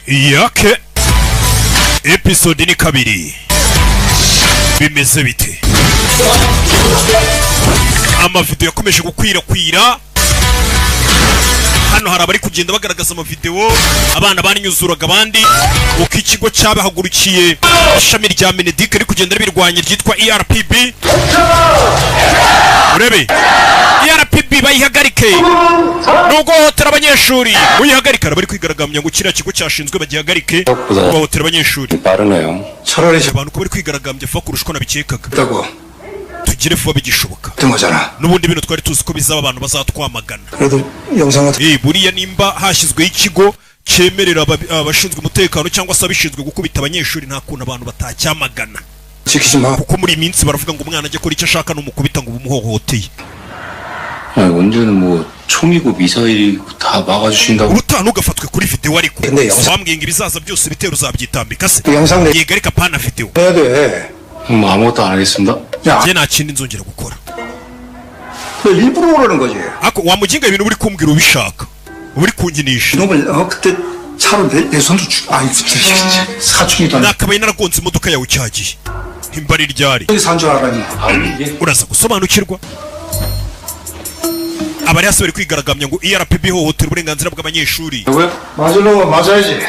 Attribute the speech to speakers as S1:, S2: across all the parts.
S1: yake episode ni kabiri. Bimeze bite? Amavideo yakomeje gukwirakwira. Hano hari abari kugenda bagaragaza amavideo abana banyuzuraga abandi uko ikigo cyabahagurukiye ishami rya Benedict ari kugenda birwanya ryitwa ERPB. Urebe ERPB bayihagarike nugo hotera abanyeshuri uyihagarika bari kwigaragambya ngo kira kigo cyashinzwe bagihagarike ngo hotera abanyeshuri abantu ko bari kwigaragambya fa kurushwa nabikekaga tugire vuba bigishoboka n'ubundi bino twari tuzi ko bizaba abantu bazatwamagana buriya nimba hashyizweho ikigo cyemerera abashinzwe umutekano cyangwa se abishinzwe gukubita abanyeshuri nta kuntu abantu batacyamagana kuko muri iminsi baravuga ngo umwana ajye kora icyo ashaka n'umukubita ngo bumuhohoteye
S2: 언제는 뭐 총이고 미사일이 다 막아주신다고
S1: ubutanu ugafatwe kuri video ariko bambwiye ngo ibizaza byose bitero uzabyitambika se yega ariko pana video
S2: 뭐 아무것도 안 하겠습니다.
S1: 제 nta kindi nzongera gukora
S3: 너 일부러 그러는 거지.
S1: ako wamuginga ibintu uri kumbwira ubishaka uri kunginisha
S3: 놈을 그때 차로 내 손도 아이 사춘기도
S1: nakabaye naragonze imodoka yawe cyagiye himbari ryari
S3: 산 줄 알았니?
S1: uraza gusobanukirwa abari hasi bari kwigaragambya ngo ERPB hohotera uburenganzira bw'abanyeshuri
S3: 맞으려고 맞아야지.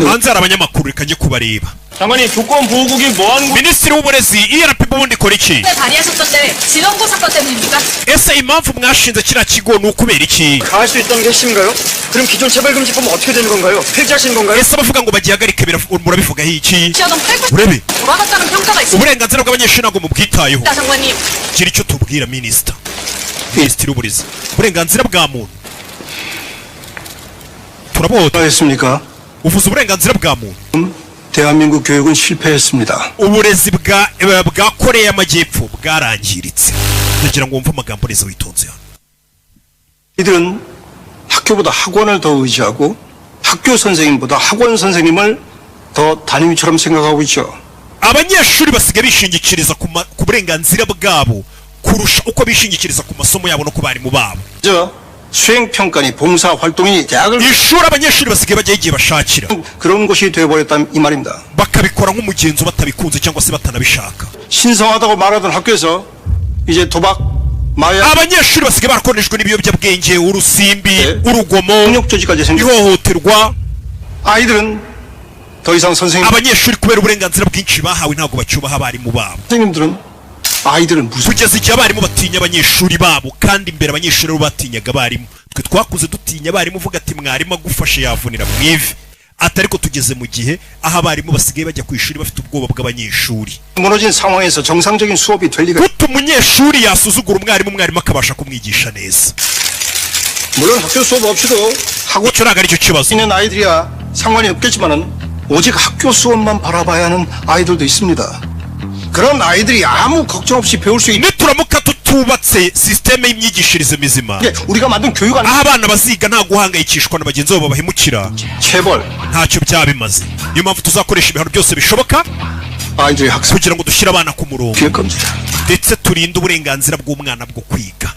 S1: hanze hari abanyamakuru reka njye kubareba
S4: 장관님 조건 보호국이 뭐 하는
S1: minisitiri w'uburezi ERPB ubundi ikora iki
S5: 발의하셨던데 지원고 사건 때문입니까?
S1: ese impamvu mwashinze kiriya kigo ni ukubera iki
S4: 가할 수 있다는 게 핵심인가요? 그럼 기존 체벌금지법은 어떻게 되는 건가요? 폐지하시는 건가요?
S1: ese abavuga ngo bagihagarike murabivugaho iki
S5: 시어동 8군
S1: urebe
S5: 돌아갔다는 평가가 있습니다.
S1: uburenganzira bw'abanyeshuri ntabwo mubwitayeho
S5: 장관님
S1: gira icyo tubwira minisitiri w'uburezi uburenganzira bwa muntu turabota
S3: 했습니까?
S1: uvuze uburenganzira bwa muntu
S3: 대한민국 교육은 실패했습니다.
S1: uburezi bwa Korea y'Amajyepfo bwarangiritse ndagira ngo wumve amagambo neza witonze hano
S3: 이들은 학교보다 학원을 더 의지하고 학교 선생님보다 학원 선생님을 더 담임처럼 생각하고 있죠.
S1: abanyeshuri basigaye bishingikiriza ku burenganzira bwabo kurusha uko bishingikiriza ku masomo yabo no ku barimu babo
S3: 수행평가니 봉사활동이 대학을
S1: ishuri abanyeshuri basigaye bajya igihe bashakira
S3: 그런 곳이 되어버렸다 이 말입니다.
S1: bakabikora nk'umugenzo batabikunze cyangwa se batanabishaka
S3: 신성하다고 말하던 학교에서 이제 도박, 마약,
S1: abanyeshuri basigaye barakoreshwa n'ibiyobyabwenge urusimbi urugomo
S3: 폭력조직까지 생겼
S1: ihohoterwa
S3: 아이들은 더 이상
S1: abanyeshuri kubera uburenganzira bwinshi bahawe ntabwo bacyubaha abarimu babo
S3: 선생님들은 아이들은 무슨
S1: kugeza igihe abarimu batinya abanyeshuri babo kandi imbere abanyeshuri bo batinyaga abarimu twe twakuze dutinya abarimu uvuga ati mwarimu agufashe yavunira mu ivi atari ko tugeze mu gihe aho abarimu basigaye bajya ku ishuri bafite ubwoba bw'abanyeshuri
S3: 무너진 상황에서 정상적인 수업이 될 리가
S1: gute umunyeshuri yasuzugura umwarimu akabasha kumwigisha neza
S3: 물론 학교 수업 없이도 하고
S1: icyo ntabwo aricyo kibazo
S3: 있는 아이들이야 상관이 없겠지만은 오직 학교 수업만 바라봐야 하는 아이들도 있습니다. 그런 아이들이 아무 걱정 없이 배울 수 있는
S1: nituramuka tutubatse sisiteme y'imyigishirize mizima
S3: 우리가 만든 교육 안
S1: aho abana baziga nta guhangayikishwa na bagenzi babo babahemukira
S3: 체벌
S1: ntacyo byaba bimaze niyo mpamvu tuzakoresha ibihano byose bishoboka
S3: 아이들의 학습
S1: kugira ngo dushyire abana ku murongo
S3: 기획 겁니다.
S1: ndetse turinde uburenganzira bw'umwana bwo kwiga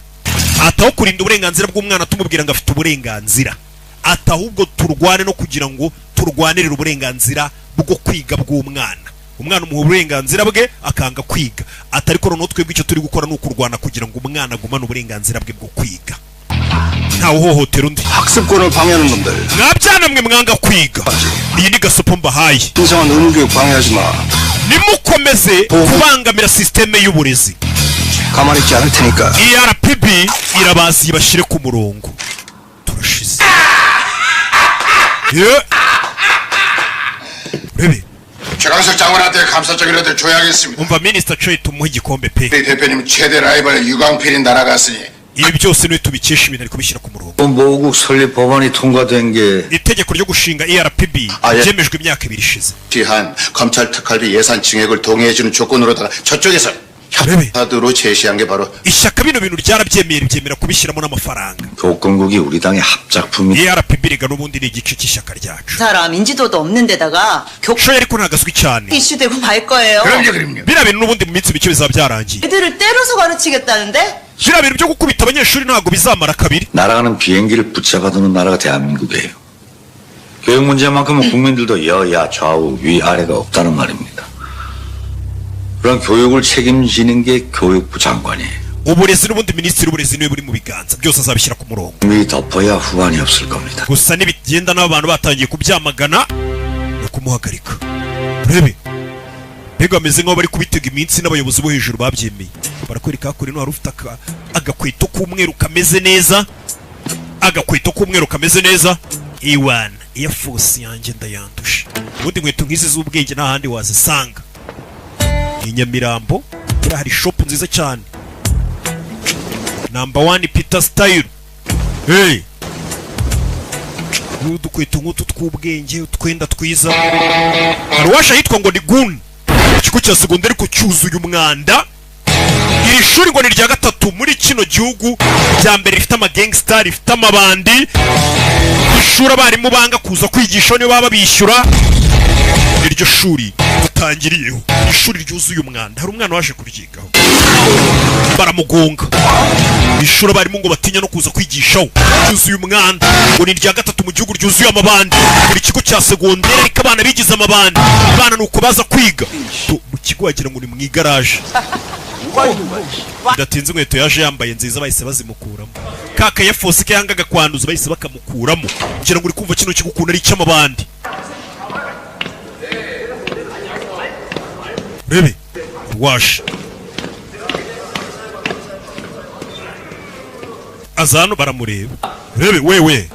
S1: ataho kurinda uburenganzira bw'umwana tumubwira ngo afite uburenganzira atahubwo turwane no kugira ngo turwanirire uburenganzira bwo kwiga bw'umwana umwana umuha uburenganzira bwe akanga kwiga atari ko noneho twebwe icyo turi gukora ni ukurwana kugira ngo umwana agumane uburenganzira bwe bwo kwiga ntawe uhohotera undi
S3: 학습권을 방해하는 놈들
S1: mwabyana mwe mwanga kwiga iyi ni gasopo mbahaye
S3: 신성한 의무교육 방해하지 마.
S1: nimukomeze kubangamira sisiteme y'uburezi
S3: 가만히 있지 않을 테니까.
S1: ERPB irabazi ibashyire ku murongo turashize urebe
S6: 최강석 장관한테 감사적인 의뢰를 줘야겠습니다.
S1: umva minisita coye tumuha igikombe pe
S6: 우리 대표님 최대 라이벌 유광필이 날아갔으니
S1: ibi byose niwe tubikesha ibintu ari kubishyira ku murongo
S2: 모국 설립 법안이 통과된 게
S1: itegeko ryo gushinga ERPB ryemejwe imyaka 2 ishize
S6: 시한 검찰 특활비 예산 증액을 동의해주는 조건으로다가 저쪽에서 협파도로 제시한 게 바로
S1: ishyaka bino bintu ryarabyemeye ryemera kubishyiramo n'amafaranga
S2: 교권국이 우리 당의 합작품이
S1: ERPB riga n'ubundi ni igice cy'ishyaka ryacu
S7: 사람 인지도도 없는 데다가
S1: shoye ariko ntagazwi cyane
S7: 이슈되고 말 거예요.
S6: 그럼요.
S1: biriya bintu n'ubundi mu minsi mike bizaba byarangiye
S7: 애들을 때려서 가르치겠다는데?
S1: biriya bintu byo gukubita abanyeshuri ntabwo bizamara kabiri
S2: 날아가는 비행기를 붙잡아두는 나라가 대한민국이에요. 교육 문제만큼은 국민들도 여야 좌우 위아래가 없다는 말입니다. 그런 교육을 책임지는 게 교육부 장관이에요.
S1: uburezi n'ubundi minisitiri w'uburezi niwe buri mu biganza byose azabishyira ku murongo.
S2: 국민이 덮어야 후환이 없을 겁니다.
S1: gusa nibigenda n'abantu batangiye kubyamagana no kumuhagarika. urebe mbega bameze nk'aho bari kubitega iminsi n'abayobozi bo hejuru babyemeye. barakwereka kuri no hari ufite agakweto k'umweru kameze neza, agakweto k'umweru kameze neza. A1 Air Force yanjye ndayandusha. ubundi inkweto nk'izi z'ubwenge nta handi wazisanga. i Nyamirambo hari shop nziza cyane, #1 Peter Style. hey udukweto nk'utu tw'ubwenge, utwenda twiza. hari uwasha yitwa ngo ni Gun, ikigo cya segonderi ko cyuzuye umwanda. iri shuri ngo ni rya gatatu muri kino gihugu, rya mbere rifite amagangster, rifite amabandi. ishuri abarimu banga kuza kwigisha niyo baba bishyura. iryo shuri dutangiriyeho ishuri ryuzuye umwanda. hari umwana waje kuryigaho baramugonga. ishuri abarimu ngo batinya no kuza kwigishaho, ryuzuye umwanda. ngo ni rya gatatu mu gihugu ryuzuye amabandi. buri kigo cya segonderi ariko abana bigize amabandi. abana nuko baza kwiga mu kigo wagira ngo ni mu igaraje. bidatinze inkweto yaje yambaye nziza bahise bazimukuramo. kaka ya Force ke yangaga kwanduza bahise bakamukuramo. ngira ngo uri kumva kino kigo ukuntu ari icy'amabandi. rebe wash azano baramureba. rebe wewe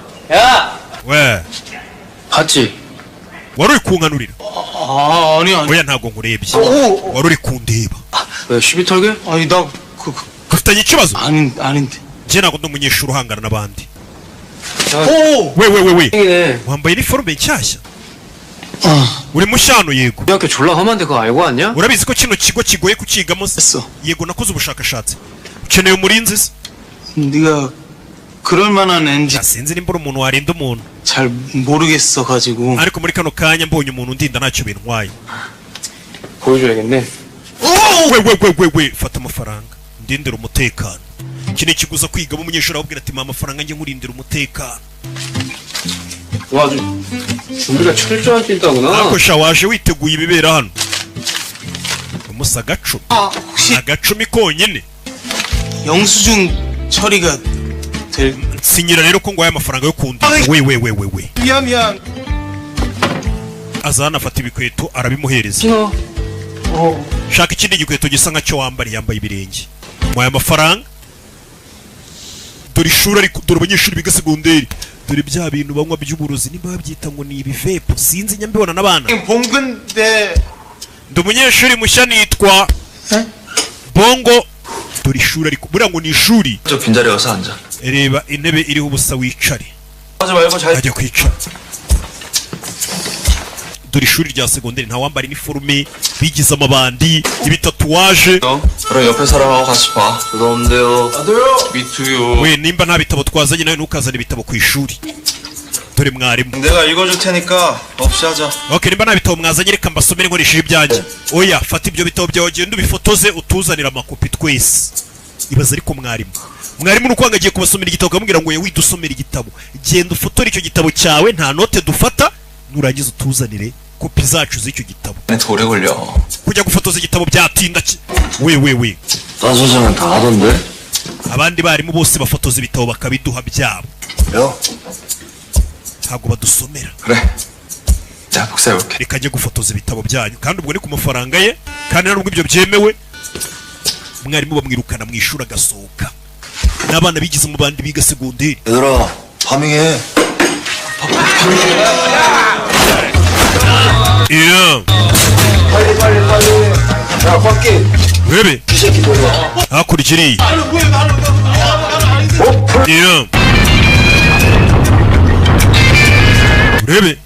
S1: we
S2: 봤지?
S1: wari uri kunkanurira?
S3: 아니
S1: oya ntabwo nkurebye, wari uri kundeba.
S2: 왜 시비 털게?
S3: 아니 나
S1: ufitanye ikibazo?
S3: 아닌데.
S1: njye ntabwo ndi umunyeshuri uhangana n'abandi.
S3: 오!
S1: we wambaye iniforume nshyashya? uri mushyano? yego.
S4: 우리 학교 졸라 험한데 그거 알고 왔냐?
S1: urabizi ko kino kigo kigoye kukigamo se?
S3: 했어.
S1: yego nakoze ubushakashatsi. ukeneye umurinzi se?
S3: 네가 그럴 만한 앤지
S1: sinzi nimba uri umuntu warinda umuntu,
S3: 잘 모르겠어 가지고.
S1: ariko muri kano kanya mbonye umuntu undinda ntacyo bintwaye.
S4: 보여줘야겠네.
S1: we fata amafaranga ndindira umutekano. iki ni ikiguza kwigamo. umunyeshuri ababwira ati mpa amafaranga njye nkurindira umutekano.
S4: 와 아주 준비가 철저할 수 있다구나.
S1: ariko sha waje witeguye ibibera hano. umusa agacumi.
S3: 혹시
S1: agacumi konyine.
S3: 영수증 처리가 될?
S1: sinyira rero ko ngwaye amafaranga yo kundinda. we
S3: 미안.
S1: aza hano afata ibikweto arabimuhereza. shaka ikindi gikweto gisa nkacyo wambariye, yambaye ibirenge. mwaye amafaranga. dore ishuri ariko dore abanyeshuri biga segonderi. dore bya bintu banywa by'uburozi niba babyita ngo ni ibivepo, sinzi nyambibona n'abana.
S3: 봉근데
S1: ndi umunyeshuri mushya nitwa Bongo. dore ishuri ariko buriya ngo ni ishuri.
S2: 저 빈자리 가서 앉아.
S1: reba intebe iriho ubusa wicare.
S2: 하지 말고 잘.
S1: ajya kwicara. dore ishuri rya segonderi nta wambara iniforume, bigize amabandi, ibitatuwaje.
S2: 그럼 옆에 사람하고 같이 봐. 죄송한데요. 나도요. 미투요.
S1: we nimba nta bitabo twazanye nawe ntukazane ibitabo ku ishuri. dore mwarimu.
S2: 내가 읽어줄 테니까 없이 하자.
S1: okay, nimba nta bitabo mwazanye reka mbasomere nkoresheje ibyanjye. oya fata ibyo bitabo byawe genda ubifotoze utuzanire amakopi twese. ibaza ariko mwarimu nuko agiye kubasomera igitabo akamubwira ngo yewe dusomere igitabo, genda ufotore icyo gitabo cyawe, nta note dufata, nurangiza utuzanire kopi zacu z'icyo gitabo.
S2: 더 오래 걸려.
S1: kujya gufotoza igitabo byatinda we
S2: 딴 선생은 다 하던데.
S1: abandi barimu bose bafotoza ibitabo bakabiduha byabo,
S2: 야.
S1: ntabwo badusomera.
S2: 그래. 자 복사해볼게.
S1: reka ajye gufotoza ibitabo byanyu, kandi ubwo ni ku mafaranga ye, kandi nubwo ibyo byemewe. umwarimu bamwirukana mu ishuri agasohoka. n'abana bigize mu bandi biga segonderi.
S2: 얘들아 파밍해.
S1: Yeah.
S3: 야 밖에
S1: Baby.
S3: 이 새끼 뭐야?
S1: 하쿠리 지리. Yeah. Baby.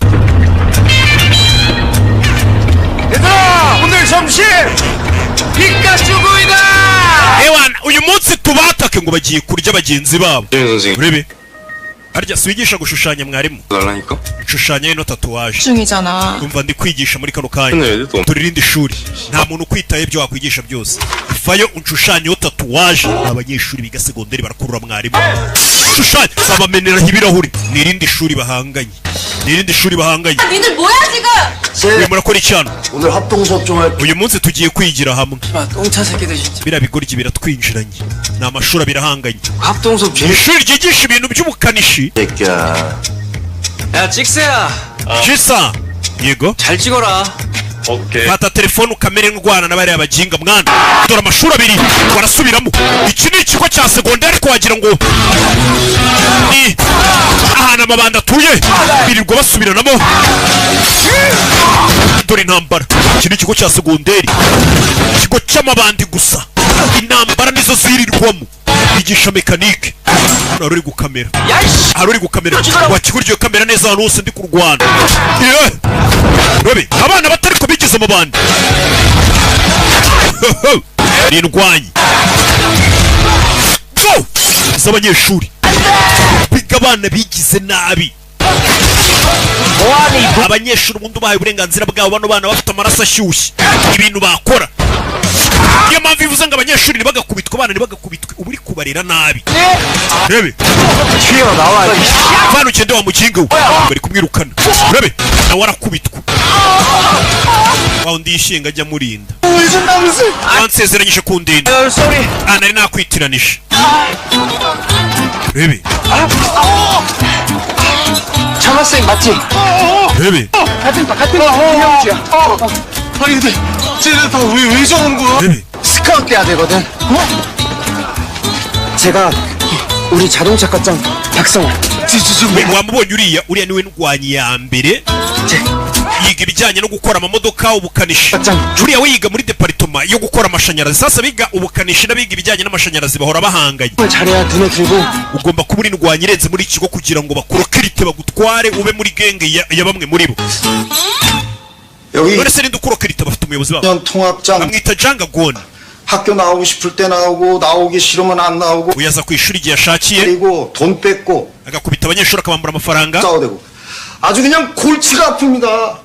S3: 얘들아 오늘 점심 피카츄구이다.
S1: Ewan, uyu munsi tubatake ngo bagiye kurya bagenzi babo.
S2: 선생님.
S1: Baby. harya siwigisha gushushanya mwarimu
S2: 달라니까?
S1: shushanya ino tatuwaje
S5: 중이잖아.
S1: umva ndi kwigisha muri kano kanya turinde ishuri nta muntu ukwitaye ibyo wakwigisha byose vayo unshushanye tatuwaje abanyeshuri biga segonderi barakurura mwarimu shushanya zabameneraho ibirahuri nirinde ishuri bahanganye
S5: 니들 뭐야 지금?
S1: uyu murakora icyano
S4: 오늘 합동 수업 좀 할.
S1: uyu munsi tugiye kwigira hamwe
S4: 똥차 새끼들 진짜.
S1: biriya bigoryi biratwinjiranye ni amashuri birahanganye
S4: 합동 수업 재밌.
S1: ishuri ryigisha ibintu by'ubukanishi
S4: 새끼야. 야 찍스야.
S1: jisa yego
S4: 잘 찍어라. 오케이.
S1: fata telefone ukamere nk'urwana na bariya bajinga mwana dore amashuri abiri warasubiramo iki ni ikigo cya segonderi twagira ngo ni ahantu amabanda atuye birirwa basubiranamo dore intambara iki ni ikigo cya segonderi ikigo cy'amabandi gusa intambara nizo zirirwamo bigisha mekanike hano hari uri gukamera hari uri gukamera wakigura iyo kamera neza ahantu hose ndi kurwana Robi, abana batari ko bigize mu bandi ni indwanyi go z'abanyeshuri biga abana bigize nabi abanyeshuri ubundi ubahaye uburenganzira bwabo bano bana bafite amaraso ashyushye ibintu bakora niyo mpamvu ivuze ngo abanyeshuri ntibagakubitwe abana ntibagakubitwe uba uri kubarera nabi rebe mwana ugende wa mukinga we bari kumwirukana rebe nawe arakubitwa wawundi yishinga ajya amurinda wansezeranyije kundinda nari nakwitiranije rebe
S4: 장학생 맞지?
S1: rebe
S4: 같은 형제야. 아니 근데 쟤네 다 왜 저러는 거야?
S1: rebe
S4: 스카우트 해야 되거든. 제가 우리 자동차 과장 박성환.
S1: wamubonye uriya niwe ndwanyi ya mbere yiga ibijyanye no gukora amamodoka ubukanishi uriya we yiga muri deparitoma yo gukora amashanyarazi sasa biga ubukanishi n'abiga ibijyanye n'amashanyarazi bahora bahanganye
S4: 잘해야 눈에 들고.
S1: ugomba kuba uri ndwanyi irenze muri iki kigo kugira ngo bakurokirite bagutware ube muri genge ya bamwe muri bo
S3: 여기
S1: none se ninde ukurokirite bafite umuyobozi wabo
S3: 년 통합장
S1: bamwita janga goni
S3: 학교 나오고 싶을 때 나오고 나오기 싫으면 안 나오고
S1: uyaza ku ishuri igihe ashakiye
S3: 그리고 돈 뺏고
S1: agakubita abanyeshuri akabambura amafaranga
S3: 싸우대고 아주 그냥 골치가 아픕니다.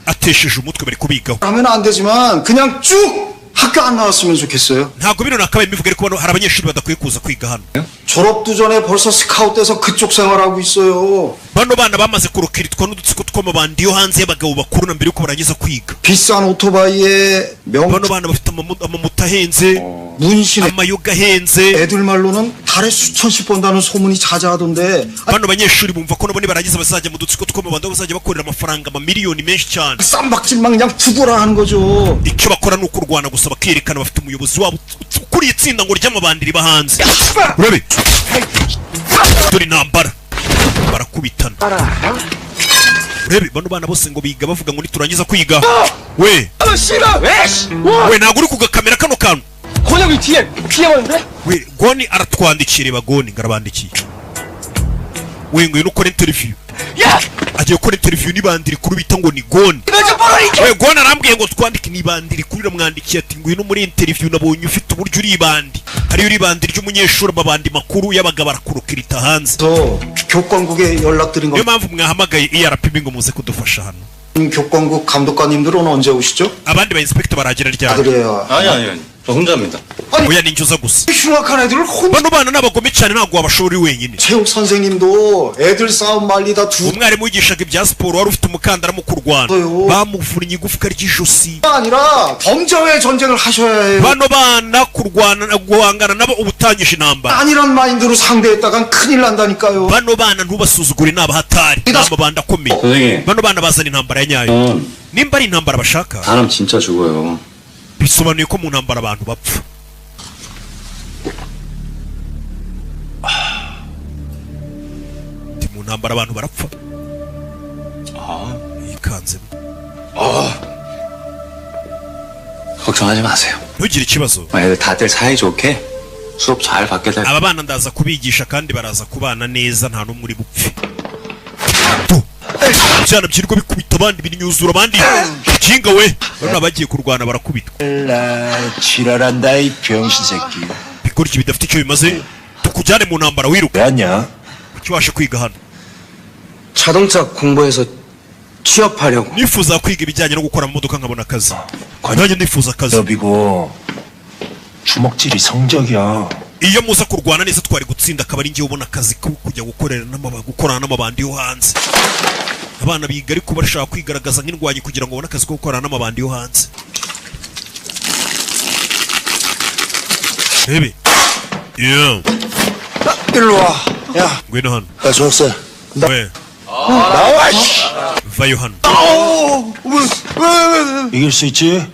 S1: atesheje umutwe bari kubigaho
S3: 하면 안 되지만 그냥 쭉 학교 안 나왔으면 좋겠어요.
S1: ntabwo bino nakabaye imivugo ariko hari abanyeshuri badakwiye kuza kwiga hano
S3: 졸업도 전에 벌써 스카웃돼서 그쪽 생활하고 있어요.
S1: bano bana bamaze kurokiritwa n'udutsiko tw'amabandi yo hanze y'abagabo bakuru na mbere yuko barangiza kwiga
S3: 비싼 오토바이에
S1: bano bana bafite amamoto ahenze
S3: 문신에
S1: amayoga ahenze
S3: 애들 말로는 달에 수천씩 번다는 소문이 자자하던데
S1: bano banyeshuri bumva ko nabo nibarangiza bazajya mu dutsiko tw'amabandi aho bazajya bakorera amafaranga amamiliyoni menshi cyane
S3: 쌈박질만 그냥 죽어라 하는 거죠.
S1: icyo bakora ni ukurwana gusa bakerekana bafite umuyobozi wabo ukuriye itsinda ngo ry'amabandi riba hanze urabe dore intambara barakubitana urebe bano bana bose ngo biga bavuga ngo niturangiza kwiga we ntabwo uri kugakamera kano kantu
S4: 권혁이 뒤에 왔는데?
S1: we goni aratwandikira bagoni ngarabandikiye we ngo ukora interview agiye gukora interview n'ibandi rikuru bita ngo ni goni we goni arambwiye ngo twandike n'ibandi rikuru ramwandikiye ati ngwino muri interview nabonye ufite uburyo uri ibandi hariyo uri ibandi ry'umunyeshuri amabandi makuru y'abagabo arakurukirita hanze
S3: 저 교권국에 연락드린
S1: niyo
S3: 거
S1: mpamvu mwahamagaye ERPB ngo muze kudufasha hano
S3: 교권국 감독관님들은 언제 오시죠?
S1: abandi ba inspector baragera ryari
S3: 그래요.
S2: 아니. 저 혼자입니다.
S1: oya ni injuza gusa
S3: 흉악한 애들을 혼
S1: bano bana n'abagome cyane ntabwo wabashora uri wenyine
S3: 체육 선생님도 애들 싸움 말리다 두
S1: umwarimu wigishaga ibya siporo wari ufite umukandara mu kurwana bamuvunnye igufwa ry'ijosi
S3: 아니라 범죄와의 전쟁을 하셔야 해요.
S1: bano bana kurwana guhangana nabo ubutangije intambara
S3: 아니란 마인드로 상대했다간 큰일 난다니까요.
S1: bano bana ntubasuzugure ni abahatari ni amabanda akomeye
S2: 선생님,
S1: bano bana bazana intambara ya nyayo nimba ari intambara bashaka
S2: 사람 진짜 죽어요.
S1: bisobanuye ko mu ntambara abantu bapfa mu ntambara abantu barapfa yikanzemo
S2: 걱정하지 마세요.
S1: ntugire ikibazo
S2: 애들 다들 사이좋게 수업 잘 받게 될
S1: aba bana ndaza kubigisha kandi baraza kubana neza nta n'umwe uri bupfe ibyana byirirwa bikubita abandi binyuzura abandi kinga we bano bagiye kurwana barakubitwa
S8: 지랄한다 이 병신 새끼.
S1: bigoryi bidafite icyo bimaze tukujyane mu ntambara wiruka
S8: 왜왔냐?
S1: kibasha kwiga hano.
S4: 자동차 공부해서 취업하려고.
S1: nifuza kwiga ibijyanye no gukora mu modoka nkabona akazi. nanjye ndifuza akazi.
S8: 여비고 주먹질이 성적이야.
S1: iyo muza kurwana neza twari gutsinda akaba ari njye ubona akazi ko kujya gukorana n'amabandi yo hanze. abana biga ariko barashaka kwigaragaza nk'indwanyi kugira ngo babone akazi ko gukorana n'amabandi yo hanze. Bebe. Yeah.
S3: 일로 와. 야.
S1: ngwino hano.
S3: 야, 조학생.
S1: 왜?
S3: 나와.
S1: vayo hano.
S8: 이길 수 있지?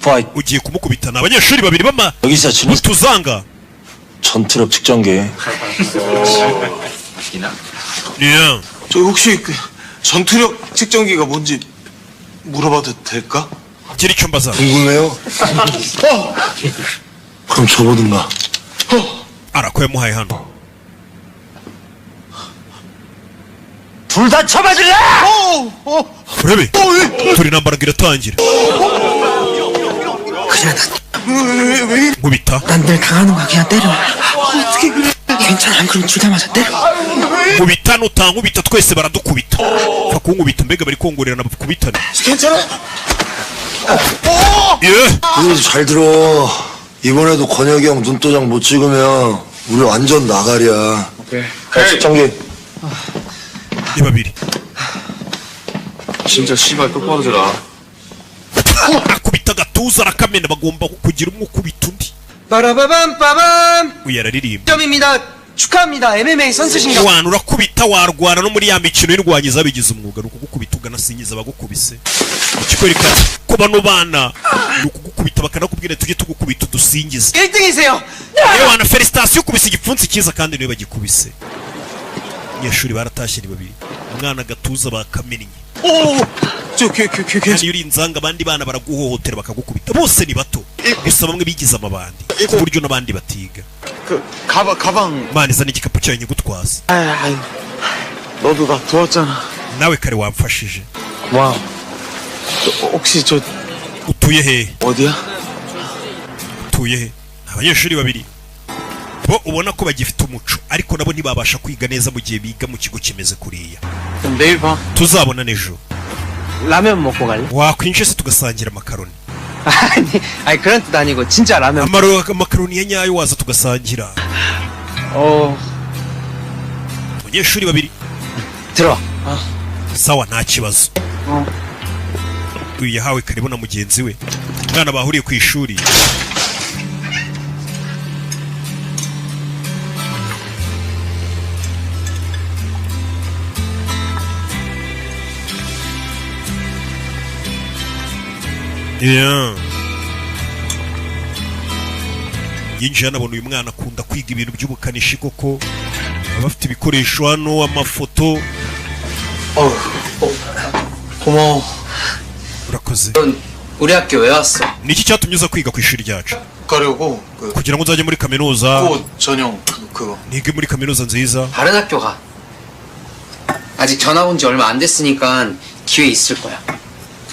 S8: 파이트.
S1: ugiye kumukubitana abanyeshuri babiri bama
S8: 여기서 지는
S1: tuzanga.
S8: 전트럭 측정기.
S1: Yeah.
S3: 저 혹시 그 전투력 측정기가 뭔지 물어봐도 될까?
S1: gira icyo mbaza.
S3: 궁금해요. 그럼 줘보든가.
S1: 알아, yamuhaye hano.
S8: 둘 다 쳐맞을래?
S1: 그래. 둘이 남바랑 iratangira.
S7: 왜?
S1: nkubita.
S7: 난 늘 강하는 거야. 그냥 때려. 어떻게 그래? 괜찮아. 안 그럼 둘 다 맞아. 때려.
S1: nkubita nutankubita twese baradukubita. fa kunkubita mbega bari kongorerana bakubitana.
S3: 괜찮아?
S1: 예.
S9: 우리 잘 들어. 이번에도 권혁이 형 눈도장 못 찍으면 우리 완전 나가리야.
S4: 오케이.
S9: 측정기.
S1: 이 babiri.
S4: 진짜 씨발 똑바로 들어.
S1: akubita agatuza arakamena bagomba kugira umwe ukubita undi.
S4: 빠라바밤 빠밤.
S1: uyu araririmba.
S4: 점입니다. 축하합니다. MMA 선수신가?
S1: wana urakubita warwana no muri ya mikino y'indwanyi zabigize umwuga ni ukugukubita uganasingiza abagukubise. ikikwereka ko bano bana ni ukugukubita bakanakubwira tujye tugukubita udusingize.
S4: 1등이세요.
S1: yewe na felicitation ukubise igipfunsi cyiza kandi niwe bagikubise. abanyeshuri baratashye ni babiri. umwana agatuza bakamennye. kandi uri inzanga abandi bana baraguhohotera bakagukubita. bose ni bato gusa bamwe bigize amabandi ku buryo n'abandi batiga.
S4: 그 가방.
S1: mana izana igikapu cyawe nyigutwaza.
S4: 너도 나 도왔잖아.
S1: nawe kare wamfashije.
S4: 고마워. 혹시 저
S1: utuye hehe?
S4: 어디야?
S1: utuye he? abanyeshuri babiri bo ubona ko bagifite umuco ariko nabo ntibabasha kwiga neza mu gihe biga mu kigo kimeze kuriya.
S4: 그럼 내일 봐.
S1: tuzabona n'ejo.
S4: 라면 먹고 갈래?
S1: wakwinjiye se tugasangira makaroni.
S4: 아니 그런 뜻 아니고 진짜 라면.
S1: makaroni ya nyayo waza tugasangira. abanyeshuri babiri
S4: 들어와.
S1: sawa nta kibazo. uyu yahawe karibu na mugenzi we. umwana bahuriye ku ishuri. yinjiye anabona uyu mwana akunda kwiga ibintu by'ubukanishi koko. aba afite ibikoresho hano amafoto.
S4: 고마워.
S1: urakoze.
S4: 우리 학교 왜 왔어?
S1: niki cyatumye uza kwiga ku ishuri ryacu?
S3: 가려고
S1: kugira ngo uzajye muri kaminuza.
S3: 꽃 전용 그거.
S1: nige muri kaminuza nziza.
S10: 다른 학교 가. 아직 전학 온 지 얼마 안 됐으니까 기회 있을 거야.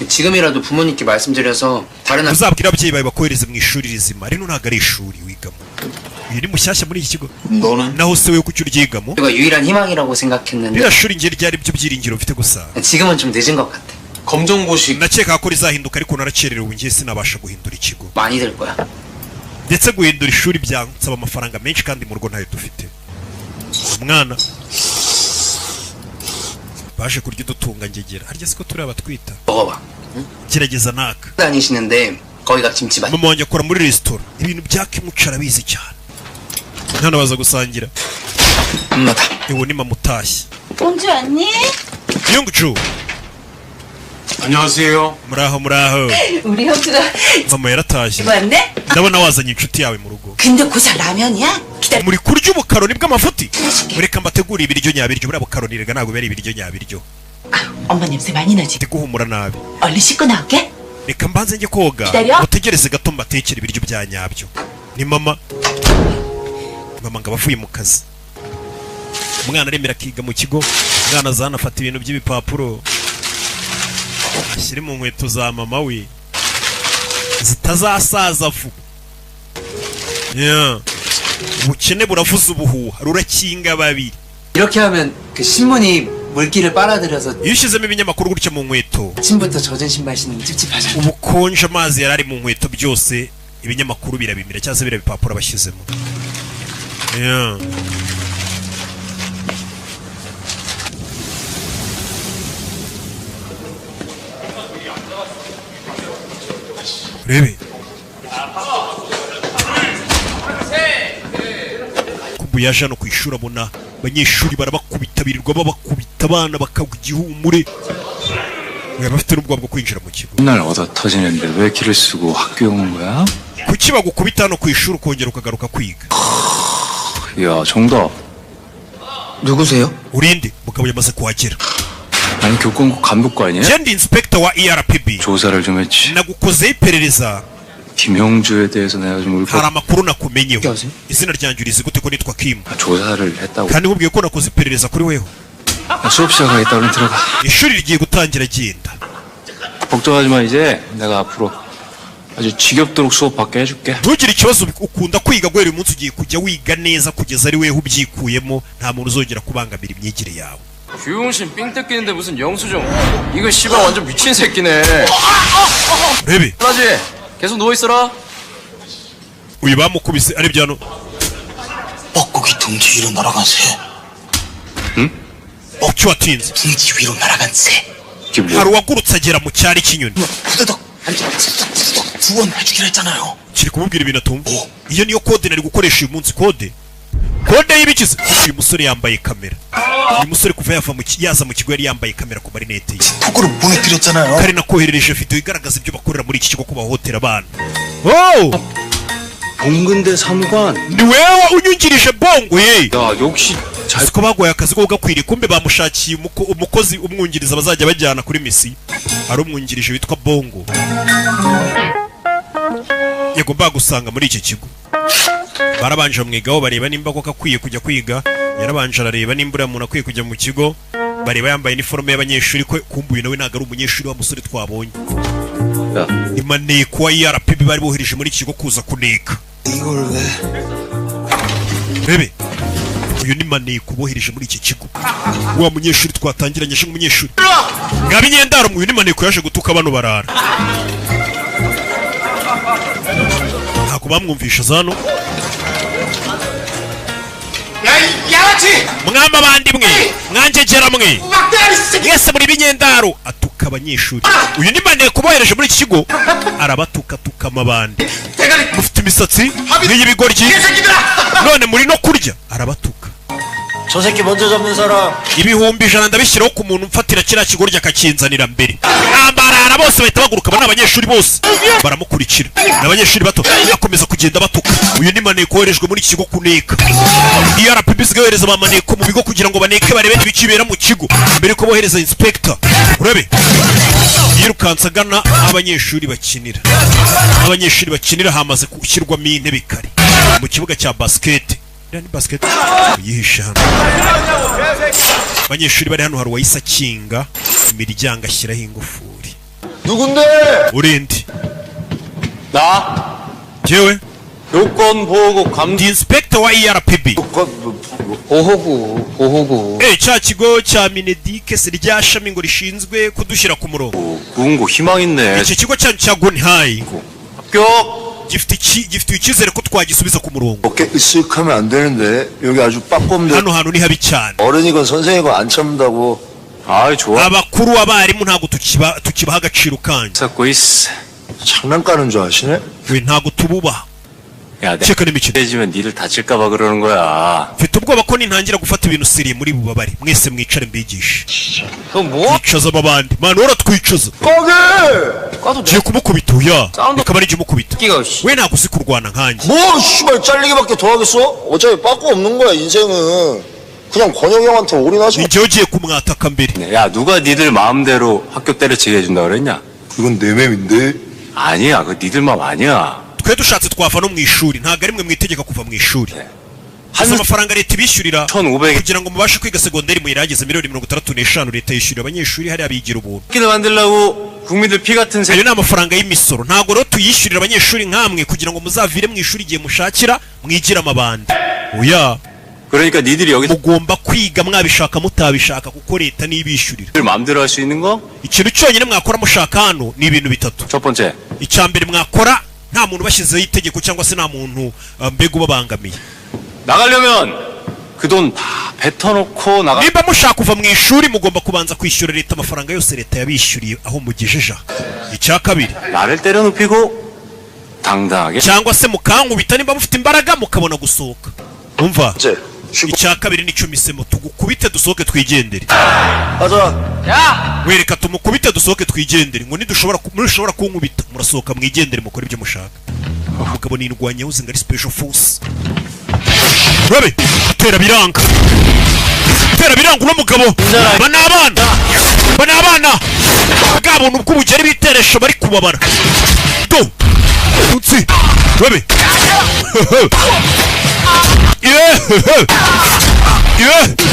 S10: 지금이라도 부모님께 말씀드려서 다른 학교.
S1: uzabwira ababyeyi bawe bakohereze mu ishuri rizima. rino ntabwo ari ishuri wigamo. uyu ni mushyashya muri iki kigo.
S3: 너는?
S1: naho se we kuki uryigamo?
S10: 내가 유일한 희망이라고 생각했는데.
S1: ririya shuri njye ryari byo byiringiro mfite gusa.
S10: 지금은 좀 늦은 것 같아.
S3: 검정고시.
S1: nakeka ko rizahinduka ariko narakererewe njye sinabasha guhindura ikigo.
S10: 많이 들 거야.
S1: ndetse guhindura ishuri byansaba amafaranga menshi kandi mu rugo ntayo dufite. umwana baje kurya udutunga ngegera. harya siko turi abatwita.
S10: 먹어봐.
S1: gerageza naka.
S10: 다니시는데 거기가 김치맛.
S1: mama wanjye akora muri resitora. ibintu byakimuca arabizi cyane. hano baza gusangira.
S10: 엄마다.
S1: ewe ni mama utashye.
S7: 언제 왔니?
S1: yungucu.
S3: 안녕하세요.
S1: muraho.
S7: 우리 형수가
S1: mama yaratashye.
S7: 왔네?
S1: ndabona wazanye inshuti yawe mu rugo.
S7: 근데 고사 라면이야? 기다려.
S1: muri kurya ubukaroni bw'amafuti. mureka mbategura ibiryo nyabiryo. buriya bukaroni rega ntabwo bari ibiryo nyabiryo.
S7: 엄마 냄새 많이 나지?
S1: ndi guhumura nabi.
S7: 얼른 씻고 나올게.
S1: reka mbanze njye koga.
S7: 기다려.
S1: mutegereze gato mbatekere ibiryo bya nyabyo. ni mama ngo abavuye mu kazi. umwana aremera akiga mu kigo. umwana azana afata ibintu by'ibipapuro ashyire mu nkweto za mama we zitazasaza vuba. ubukene buravuza ubuhuha rurakinga babiri.
S10: 이렇게 하면 그 신문이 물기를 빨아들여서
S1: iyo ushyizemo ibinyamakuru gutya mu nkweto
S10: 아침부터 젖은 신발 신으면 찝찝하잖아.
S1: ubukonje amazi yari ari mu nkweto byose ibinyamakuru birabimira cyangwa se birabipapuro bashyizemo. Yeah. rebe kubu yaje hano ku ishuri abona abanyeshuri barabakubita birirwa babakubita abana bakagwa igihumure bafite n'ubwoba bwo kwinjira mu kigo.
S2: 맨날 얻어 터지는데 왜 길을 쓰고 학교에 오는 거야?
S1: kuki bagukubita hano ku ishuri ukongera ukagaruka kwiga?
S2: 야 정답.
S10: 누구세요?
S1: urinde mugabo yamaze kuhagera.
S2: 난 교권국 감독관이야?
S1: je ndi inspector wa ERPB.
S2: 조사를 좀 했지.
S1: nagukozeho iperereza.
S2: 김형주에 대해서 내가 좀
S1: hari amakuru nakumenyeho. izina ryanjye urizi gute ko nitwa Kim?
S2: 조사를 했다고.
S1: kandi nkubwiye ko nakoze iperereza kuri weho.
S2: 수업 시작하겠다. 얼른 들어가.
S1: ishuri rigiye gutangira genda.
S2: 걱정하지 마. 이제 내가 앞으로 아주 지겹도록 수업 받게 해줄게.
S1: ntugire ikibazo ukunda kwiga guhera uyu munsi ugiye kujya wiga neza kugeza ari weho ubyikuyemo nta muntu uzongera kubangamira imyigire yawe.
S11: 규용신 삥 뜯기는데 무슨 영수증. 이거 씨발 완전 미친 새끼네.
S1: rebe
S11: 라지 계속 누워있어라.
S1: uyu bamukubise ari byano.
S9: 뻐꾸기 둥지 위로 날아간 새.
S2: 응?
S1: kuki watinze?
S9: 둥지 위로 날아간 새.
S1: hari uwagurutse agera mu cyari cy'inyoni.
S9: 후다닥. 두 번 해주기로 했잖아요.
S1: kiri kumubwira ibintu atumva. iyo niyo kode nari gukoresha uyu munsi. kode y'ibikize. uyu musore yambaye kamera. uyu musore kuva yaza mu kigo yari yambaye kamera ku marinete ye.
S9: 폭으로 보내드렸잖아요.
S1: kari nakoherereje video igaragaza ibyo bakorera muri iki kigo ko bahohotera abana. oh
S2: 봉근대 사무관.
S1: ni wewe unyungirije bongo ye.
S2: 야 역시
S1: 잘 ko bagoye akazi ko gakwiriye. kumbe bamushakiye umukozi umwungiriza bazajya bajyana kuri misi. ari umwungirije witwa bongo. yagombaga gusanga muri iki kigo. barabanje bamwigaho bareba nimba koko akwiye kujya kwiga. yarabanje arareba nimba uriya muntu akwiye kujya mu kigo. bareba yambaye iniforume y'abanyeshuri ko kumbuye nawe ntabwo ari umunyeshuri wa musore twabonye. ni maneko wa ERPB bari bohereje muri iki kigo kuza kuneka. rebe uyu ni maneko bohereje muri iki kigo. wa munyeshuri twatangiranye aje nk'umunyeshuri. ngaba inyendaro uyu ni maneko yaje gutuka bano barara. ntabwo bamwumvisha zano. mwamba abandi mwe mwanjegera mwe mwese muri binyendaro. atuka abanyeshuri. uyu ni maneko bohereje muri iki kigo arabatuka amabandi. mufite imisatsi nk'iy'ibigoryi none muri no kurya. arabatuka.
S9: 저 새끼 먼저 잡는 사람.
S1: ibihumbi 100 ndabishyiraho ku muntu mfatira kiriya kigoryi akakinzanira mbere. ambarara bose bahita baguruka. aba ni abanyeshuri bose baramukurikira. n'abanyeshuri bato akomeza kugenda batuka. uyu ni maneko woherejwe muri iki kigo kuneka. ERPB zigahereza ba maneko mu bigo kugira ngo baneke barebe n'ibikibera mu kigo mbere ko bohereza inspector. urebe yirukansa agana abanyeshuri bakinira. abanyeshuri bakinira hamaze gushyirwamo intebe kare mu kibuga cya basket. ni basket yihisha hano. abanyeshuri bari hano hari uwahise akinga imiryango ashyiraho ingufuri.
S9: 누군데?
S1: urinde
S11: 나
S1: jewe
S11: 요건보호국
S1: ndi inspector wa ERPB.
S11: 보호구.
S1: cya kigo cya Minedike se rya shami ngo rishinzwe kudushyira ku murongo.
S2: 구운고 희망 있네.
S1: iki kigo cyanyu cya Goni High
S2: 합격.
S1: gifite icyizere ko twagisubiza ku murongo.
S9: 어깨 으쓱하면 안 되는데 여기 아주 빠꼼데.
S1: hano hantu ni habi cyane.
S9: 어른이건 선생이건 안 참는다고.
S2: 아이 좋아.
S1: abakuru abarimu ntabwo tukibaha agaciro kanyu.
S2: 찾고 있어.
S9: 장난 까는 줄 아시네?
S1: we ntabwo tububaha.
S2: 야
S1: 체크 n'imikino.
S2: 내지면 니들 다칠까봐 그러는 거야.
S1: mfite ubwoba ko nintangira gufata ibintu siriye muri bubabare. mwese mwicare mbigishe.
S11: 너 뭐?
S1: twicaza abandi mana uratwicaza.
S11: 까도
S1: ngiye kumukubita oya. bikaba ari umukubita.
S11: 끼가
S1: we ntabwo uzi kurwana nkanjye.
S9: 뭐 씨발 잘리기밖에 더 하겠어? 어차피 빠꾸 없는 거야 인생은. 그냥 권혁이 형한테 올인하지.
S1: ni njyewe ugiye kumwataka mbere.
S2: 야 누가 니들 마음대로 학교 때려치게 해준다 그랬냐?
S9: 이건 내 맘인데.
S2: 아니야 그 니들 마음 아니야.
S1: twe dushatse twava no mu ishuri ntabwo ari mwe mwitegeka kuva mu ishuri. hasi amafaranga leta ibishyurira
S2: 1500
S1: kugira ngo mubashe kwiga segonderi muyirangize $65,000 leta yishyurira abanyeshuri hariya bigira ubuntu.
S2: 끼를 만들라고 국민들 피 같은 새.
S1: ayo ni amafaranga y'imisoro. ntabwo rero tuyishyurira abanyeshuri nkamwe kugira ngo muzavire mu ishuri igihe mushakira mwigire amabandi. oya
S8: 그러니까 니들이 여기서
S1: mugomba kwiga mwabishaka mutabishaka kuko leta nibishyurira
S8: 마음대로 할 수 있는 거?
S1: ikintu cyonyine mwakora mushaka hano ni ibintu bitatu.
S8: 첫 번째,
S1: icyambere mwakora nta muntu bashyizeho itegeko cyangwa se nta muntu mbega ubabangamiye.
S8: 나가려면 그 돈 다 뱉어놓고 나가.
S1: nimba mushaka kuva mu ishuri mugomba kubanza kwishyura leta amafaranga yose leta yabishyuriye aho mugejeje. icya kabiri,
S8: 나를 때려눕히고 당당하게.
S1: cyangwa se mukankubita nimba mufite imbaraga mukabona gusohoka. umva, icya kabiri nicyo misemo, tugukubite dusohoke twigendere. wereka tumukubite dusohoke twigendere, ngo mushobora kunkubita murasohoka mwigendere mukore ibyo mushaka. umugabo ni indwanya uzi ngo ari special force. Rabe, tera biranga uno mugabo. bana abana bwa buntu bw'ubugeri biteresho bari kubabara. do utsi rabe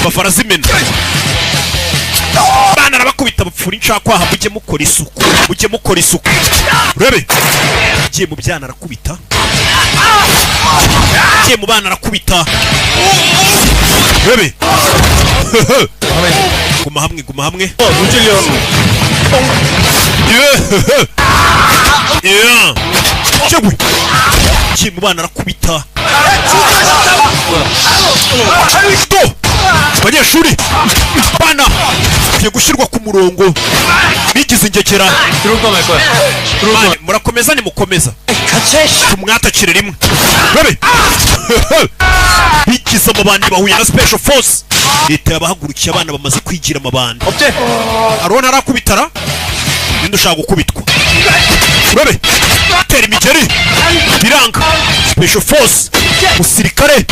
S1: bafarazi mena bana arabakubita bapfura incakwaha. mujye mukora isuku rabe. ugiye mu byana arakubita, ugiye mu bana arakubita. rabe guma hamwe ugiye mu bana arakubita. abanyeshuri bana ugiye gushyirwa ku murongo bigize ingekera. murakomeza nimukomeza tumwatakire rimwe. rabe bigize amabandi bahuye na special force. leta yabahagurukiye abana bamaze kwigira amabandi. arona arakubitara ninde ushaka gukubitwa. rabe tera imigeri biranga. special force musirikare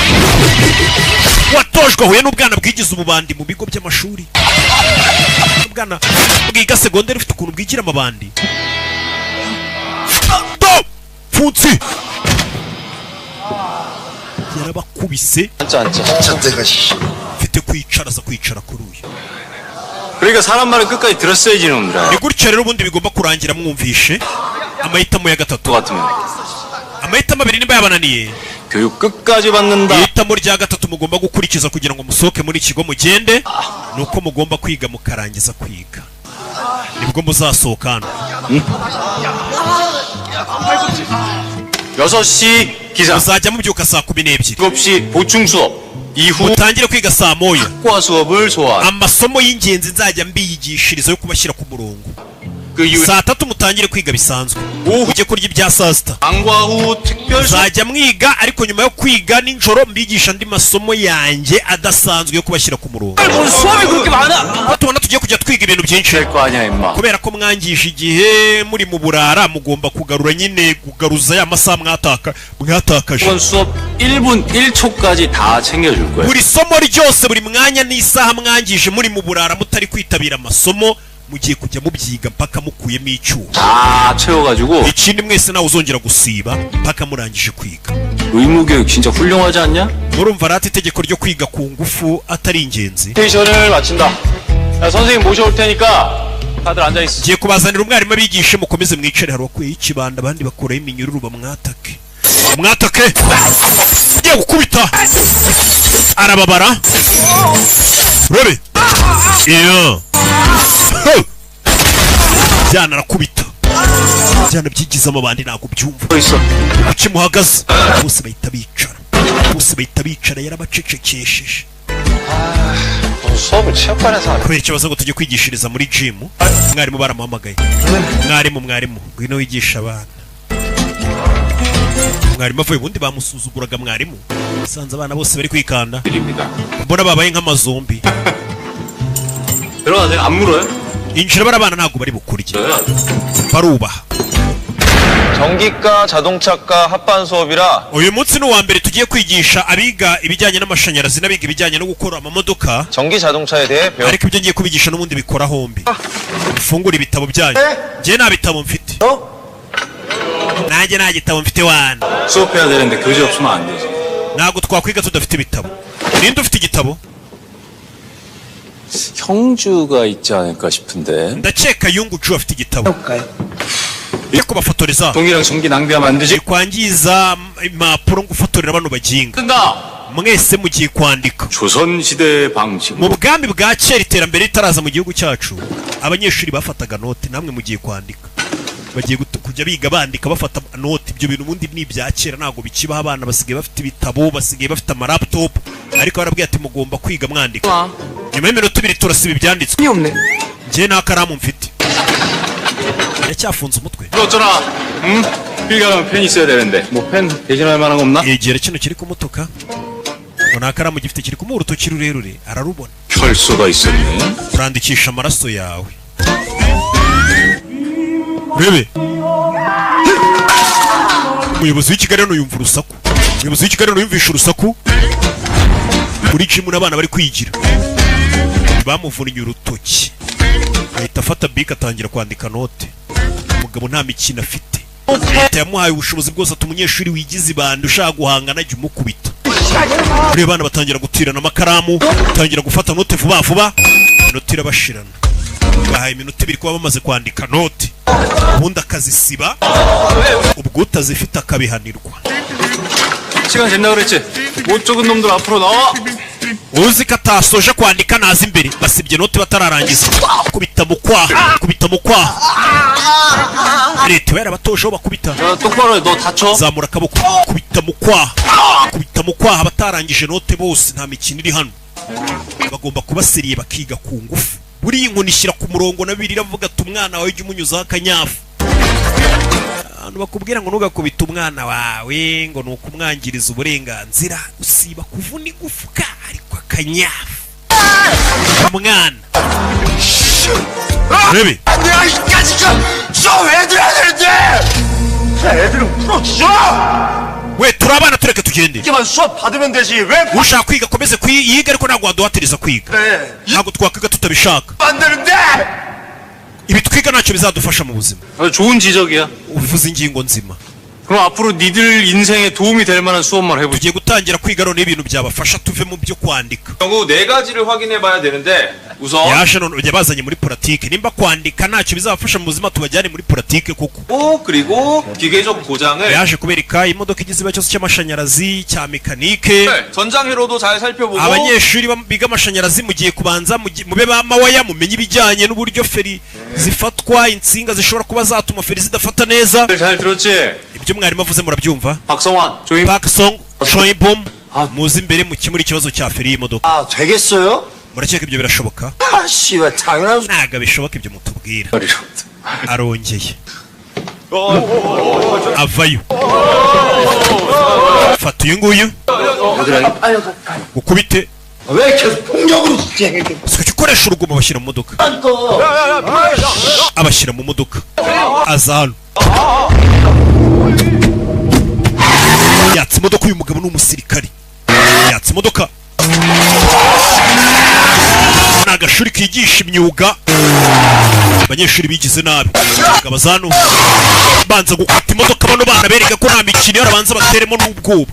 S1: watojwe ahuye n'ubwana bwigize ububandi mu bigo by'amashuri. ubwana bwiga segonderi ufite ukuntu bwigira amabandi. funsi yarabakubise. mfite kwicara aza kwicara kuri uyu.
S8: 그러니까 사람 말을 끝까지 들었어야지 놈들아.
S1: ni gutya rero ubundi bigomba kurangira mwumvishe amahitamo ya gatatu. amahitamo abiri nimba yabananiye,
S8: 교육 끝까지 받는다.
S1: ihitamo rya gatatu mugomba gukurikiza kugira ngo musohoke muri ikigo mugende nuko mugomba kwiga mukarangiza kwiga, nibwo muzasohoka hano.
S8: 6시 기상.
S1: muzajya mubyuka saa 12.
S8: 7시 보충 수업. 이후
S1: mutangire kwiga saa 1.
S8: 학과 수업을 소화.
S1: amasomo y'ingenzi nzajya mbiyigishiriza yo kubashyira ku murongo. saa 3 mutangire kwiga bisanzwe. ujye kurya ibya saa sita.
S8: 방과 후 특별
S1: nzajya mwiga, ariko nyuma yo kwiga nijoro mbigisha andi masomo yanjye adasanzwe yo kubashyira ku murongo.
S8: 수업이 그렇게 많아?
S1: tubona tugiye kujya twiga ibintu byinshi.
S8: 거 아니야 임마.
S1: kubera ko mwangije igihe muri mu burara mugomba kugarura nyine kugaruza ya masaha mwatakaje.
S8: 이번 수업 1분 1초까지 다 챙겨줄 거야.
S1: buri somo ryose buri mwanya n'isaha mwangije muri mu burara mutari kwitabira amasomo mugiye kujya mubyiga mpaka mukuyemo icyuho.
S8: 다 채워가지고.
S1: ikindi mwese nawe uzongera gusiba mpaka murangije kwiga.
S8: 의무교육 진짜 훌륭하지 않냐?
S1: murumva rati itegeko ryo kwiga ku ngufu atari ingenzi.
S11: 스테이션을 마친다. 야, 선생님 모셔올 테니까 다들 앉아 있어.
S1: ngiye kubazanira umwarimu abigishe mukomeze mwicare. hari uwakuyeho ikibanda abandi bakuraho iminyururu bamwatake. ugiye gukubita arababara. rabe iyo byana arakubita. byana byigize amabandi ntabwo byumva. kuki muhagaze? bose bahita bicara yarabacecekesheje.
S11: 수업을 체육관에서 하네.
S1: kubera ikibazo ngo tujye kwigishiriza muri gym. mwarimu baramuhamagaye. mwarimu ngwino wigisha abana. mwarimu avuye ubundi bamusuzuguraga. mwarimu usanze abana bose bari kwikanda, mbona babaye nk'amazombi.
S8: 들어가세요. 안 물어요?
S1: injira bari abana ntabwo bari bukurye, barubaha.
S11: 전기과, 자동차과 합반 수업이라
S1: uyu munsi ni uwa mbere tugiye kwigisha abiga ibijyanye n'amashanyarazi n'abiga ibijyanye no gukora amamodoka.
S11: 전기 자동차에 대해 배워.
S1: ariko ibyo ngiye kubigisha n'ubundi bikora hombi. mufungure ibitabo byanyu. njye nta bitabo mfite. nanjye nta gitabo mfite wana.
S8: 수업해야 되는데 교재 없으면 안 되지.
S1: ntabwo twakwiga tudafite ibitabo. ninde ufite igitabo?
S8: 형주가 있지 않을까 싶은데.
S1: ndakeka yunguju afite igitabo. yo kubafotoreza.
S8: 동이랑 전기 낭비하면 안 되지.
S1: kwangiza impapuro ngo ufotorera bano baginga.
S11: 된다.
S1: mwese mugiye kwandika.
S8: 조선시대 방식.
S1: mu bwami bwa kera iterambere ritaraza mu gihugu cyacu abanyeshuri bafataga note, namwe mugiye kwandika. Bagiye kujya biga bandika bafata note. Ibyo bintu ubundi ni ibya kera, ntago bikibaho. Abana basigaye bafite ibitabo, basigaye bafite amalaptop, ariko barabwiye ati mugomba kwiga mwandika. nyuma y'iminota 2 turasiba ibyanditswe. njye nta karamu mfite, yacyafunze umutwe.
S8: 어쩌나? 응? 필기하면 펜 있어야 되는데. 뭐 펜 대신할 만한 거 없나?
S1: yegera kino kiri kumutuka, ngo nta karamu gifite, kiri kumuha urutoki rurerure, ararubona.
S8: 혈서가 있었네.
S1: urandikisha amaraso yawe. urebe umuyobozi w'ikigali hano yumva urusaku. umuyobozi w'ikigali hano yumvisha urusaku muri jimu n'abana bari kwigira. bamuvunnye urutoki, ahita afata bike atangira kwandika note. umugabo nta mikino afite, leta yamuhaye ubushobozi bwose ati umunyeshuri wigize ibandi ushaka guhangana jya umukubita. buriya abana batangira gutirana amakaramu, batangira gufata note vuba vuba, inota irabashirana. bahaye iminota 2 kuba bamaze kwandika note, ubundi akazisiba, ubwo utazifite akabihanirwa.
S8: 시간 됐나 그랬지? 못 적은 놈들 앞으로 나와.
S1: uzi ko atasoje kwandika naza imbere, basibye note batararangiza. kubita mu kwaha, kubita mu kwaha. leta yarabatosheho bakubita.
S8: 똑바로 해, 너 다쳐.
S1: zamura akaboko, kubita mu kwaha, kubita mu kwaha. batarangije note bose, nta mikino iri hano. bagomba kubasiriye bakiga ku ngufu. buriya inkoni ishyira ku murongo na Bibiliya iravuga ati umwana wawe jya umunyuzaho akanyafu. abantu bakubwira ngo ntugakubita umwana wawe ngo ni ukumwangiriza uburenganzira, usiba kuvuna igufwa ariko akanyafu umwana. rebe
S9: 내가 이까지 좀왜 들어야 되는데? 애들은 풀어줘.
S1: we turi abana tureke tugende.
S9: 이만 수업 받으면 되지. 왜
S1: ushaka kwiga akomeze yiga, ariko ntabwo waduhatiriza kwiga. ntabwo twakwiga tutabishaka.
S9: 안 되는데?
S1: ibi twiga ntacyo bizadufasha mu buzima.
S8: 좋은 지적이야.
S1: ubivuze ingingo nzima.
S8: 그럼 앞으로 니들 인생에 도움이 될 만한 수업만 해보자.
S1: tugiye gutangira kwiga none ibintu byabafasha tuve mu byo kwandika.
S11: 경우 4가지를 확인해봐야 되는데 우선
S1: yaje none yabazanye muri politike. nimba kwandika ntacyo bizabafasha mu buzima, tubajyane muri politike koko.
S11: 그리고 기계적 고장을
S1: yaje kubereka imodoka igize ikibazo cyose cy'amashanyarazi, cya mekanike.
S11: 전장회로도 잘 살펴보고
S1: abanyeshuri biga amashanyarazi mugiye kubanza mube ba mawaya, mumenye ibijyanye n'uburyo feri zifatwa, insinga zishobora kuba zatuma feri zidafata neza.
S8: 잘 들었지?
S1: ibyo mwarimu avuze murabyumva.
S8: 박성환, 조임.
S1: Parksong, Shoibom, muzi imbere mukemura ikibazo cya feri y'imodoka.
S9: 되겠어요?
S1: murakeka ibyo birashoboka?
S9: 씨발 당연한
S1: ntago bishoboka ibyo mutubwira. arongeye avayo, fata uyu nguyu ukubite.
S9: 왜 계속 폭력으로 진행해?
S1: siko ukoresha urugomo bashyira mu modoka. abashyira mu modoka, aza hano yatse imodoka. uyu mugabo ni umusirikari, yatse imodoka. ni agashuri kigisha imyuga, abanyeshuri bigize nabi. umugabo aza hano banza gukata imodoka, bano bana bereka ko nta mikino yarabanza bateremo n'ubwoba.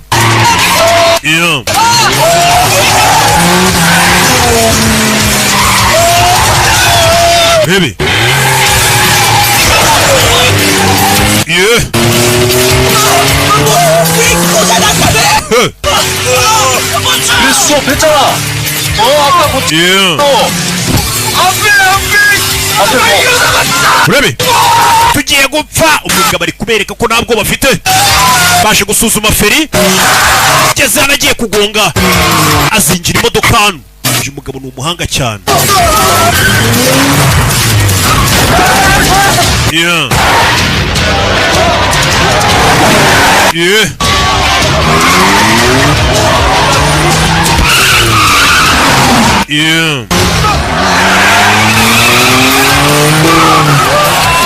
S1: Baby.
S8: 수업했잖아. 아까 뭐
S1: Baby. tugiye gupfa. umugabo ari kubereka ko ntabwo bafite. baje gusuzuma feri, ageze hano agiye kugonga, azinjira imodoka hano. uyu mugabo ni umuhanga cyane.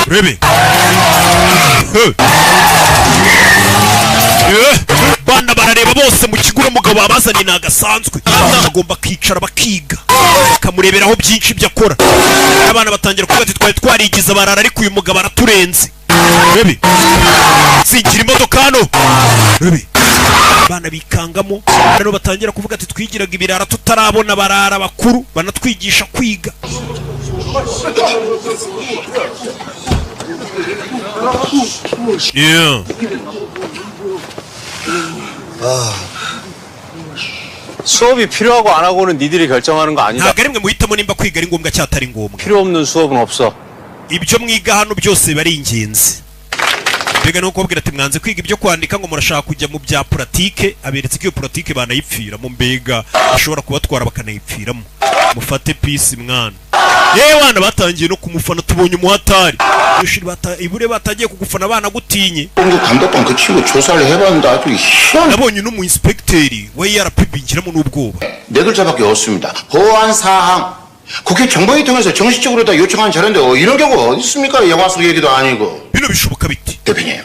S1: Baby. bana barareba bose mu kigo. umugabo babazaniye nagasanzwe, bagomba kwicara bakiga, bakamureberaho byinshi ibyo akora. abana batangira kuvuga ati twari twarigize barara, ariko uyu mugabo araturenze. Baby. singira imodoka hano. Baby. bana bikangamo, rero batangira kuvuga ati twigiraga ibirara tutarabona barara bakuru banatwigisha kwiga.
S8: 수업이 필요하고 안 하고는 니들이 결정하는 거 아니다.
S1: ntabwo ari mwe muhitamo nimba kwiga ari ngombwa cyangwa atari ngombwa.
S8: 필요 없는 수업은 없어.
S1: ibyo mwiga hano byose biba ari ingenzi. mbega nuko kubwira ati mwanze kwiga ibyo kwandika ngo murashaka kujya mu bya politike, aberetse ko iyo politike banayipfiramo, mbega ashobora kubatwara bakanayipfiramo. mufate peace mwana. yewe bana batangiye no kumufana, tubonye umuhatari ibure batangiye kugufana abana gutinye.
S6: 감독관 그 친구 조사를 해봤는데 아주 희한.
S1: nabonye n'umu inspecteur wa ERPB ngiramo n'ubwoba.
S6: 네 글자밖에 없습니다. 보안 사항. 국회 정보위 통해서 정식적으로 다 요청한 자료인데 이런 경우가 어디 있습니까? 영화 속 얘기도 아니고.
S1: bino bishoboka biti.
S6: 대표님,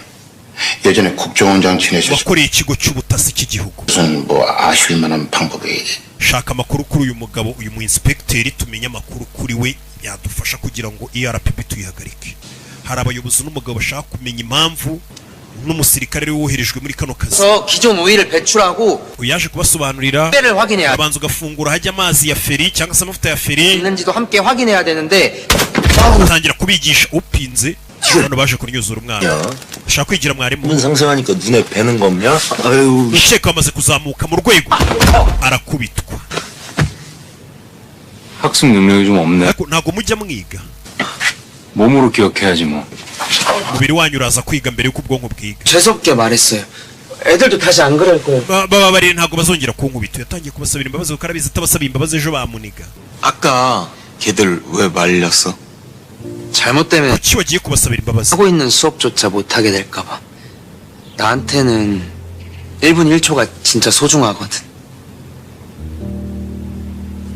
S6: 예전에 국정원장 지내셨을
S1: wakoreye ikigo cy'ubutasi cy'igihugu.
S6: 무슨 뭐 아실 만한 방법이.
S1: shaka amakuru kuri uyu mugabo, uyu mu inspecteur, tumenye amakuru kuri we yadufasha kugira ngo ERPB tuyihagarike. hari abayobozi n'umugabo bashaka kumenya impamvu n'umusirikare woherejwe muri kano kazi.
S10: 기존 우위를 배출하고
S1: uyaje kubasobanurira
S10: 배를 확인해야
S1: abanza ugafungura hajya amazi ya feri cyangwa se amavuta ya feri,
S10: 있는지도 함께 확인해야 되는데
S1: utangira kubigisha upinze. hano baje kunyuzura umwana ashaka kwigira mwarimu.
S9: 눈 상승하니까 눈에 뵈는 거 없냐? 아유.
S1: ukeka amaze kuzamuka mu rwego arakubitwa.
S8: 학습 능력이 좀 없네.
S1: ariko ntago mujya mwiga,
S8: 몸으로 기억해야지 뭐.
S1: umubiri wanyu uraza kwiga mbere y'uko ubwonko bwiga.
S10: 재수없게 말했어요. 애들도 다시 안 그럴 거예요.
S1: bababarire ntago bazongera kunkubita. yatangiye kubasabira imbabazi kuko arabizi atabasaba imbabazi ejo bamuniga.
S9: 아까 걔들 왜 말렸어?
S10: 잘못되면
S1: kuki wagiye kubasabira imbabazi?
S10: 하고 있는 수업조차 못하게 될까봐. 나한테는 1분 1초가 진짜 소중하거든.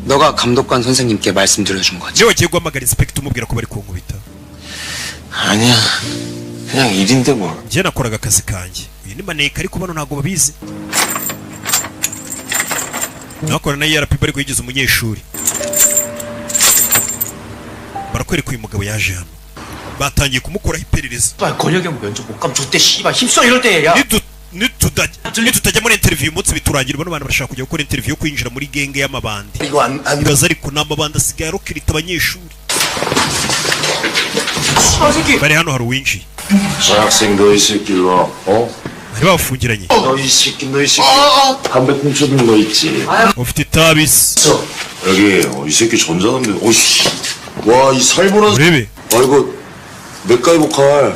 S10: 너가 감독관 선생님께 말씀드려준 거지.
S1: niwe wagiye guhamagara inspector umubwira ko bari kunkubita?
S9: 아니야. 그냥 일인데 뭘.
S1: njye nakoraga akazi kanjye. uyu ni maneka ariko bano ntago babizi. nakora na ERPB ariko yigize umunyeshuri. barakwereka uyu mugabo yaje hano, batangiye kumukoraho iperereza.
S4: 권혁형 면접 못 가면 저때 씨발 힘써 이럴 때야.
S1: nitutajya muri interview umunsi biturangira. bano bantu barashaka kujya gukora interview yo kwinjira muri genge y'amabandi. ibaza ariko ni amabandi asigaye arokirita abanyeshuri. bari hano hari uwinjiye.
S9: 전학생 너 이 새끼 일로 와.
S1: bari bafungiranye.
S9: 너 이 새끼 담배 훔쳐둔 거 있지?
S1: ufite itabi se.
S9: 여기 이 새끼 전자담배. 오씨. 와 이 살벌한.
S1: urebe.
S9: 아 이거 맥가이버 칼.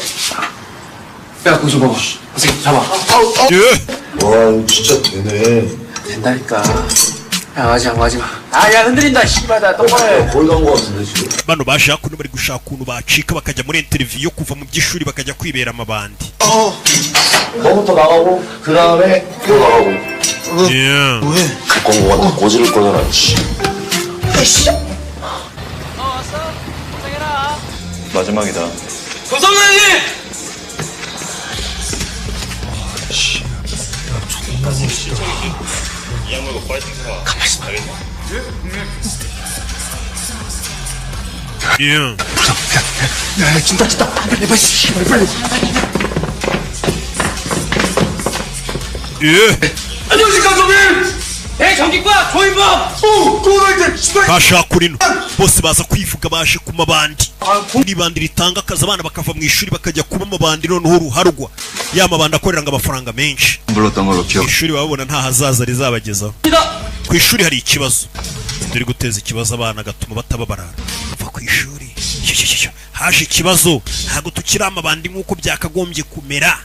S4: 야 그거 좀 봐봐. 선생님 잡아.
S9: 와 이거 진짜 되네.
S10: 된다니까. 야 마지막. 아야 흔들린다 씨발 나 똑바로.
S9: 거의 간 거 같은데 지금.
S1: bano baje hakuno bari gushaka ukuntu bacika bakajya muri interview yo kuva mu by'ishuri bakajya kwibera amabandi.
S9: 너부터 나가고 그 다음에 너 나가고.
S1: yeah.
S9: 공고가 다 고지를 거잖아. 씨. 마지막이다.
S4: 조선장님!
S1: yeah.
S4: 야 진짜 빨리 씨발 빨리.
S1: yeah.
S4: 안녕하십니까 선배님. 대전기과 조인범. 고등학생 씨발.
S1: bashaka urino bose baza kwivuga baje ku mabandi. ni bandi ritanga akazi abana bakava mu ishuri bakajya kuba amabandi noneho ruharwa. ya mabandi akorera ngo amafaranga menshi.
S9: 불렀던 걸로 기억.
S1: ishuri babona nta hazaza rizabagezaho. ku ishuri hari ikibazo. turi guteza ikibazo abana gatuma bataba barara. kuva ku ishuri haje ikibazo. ntabwo tukiri amabandi nk'uko byakagombye kumera.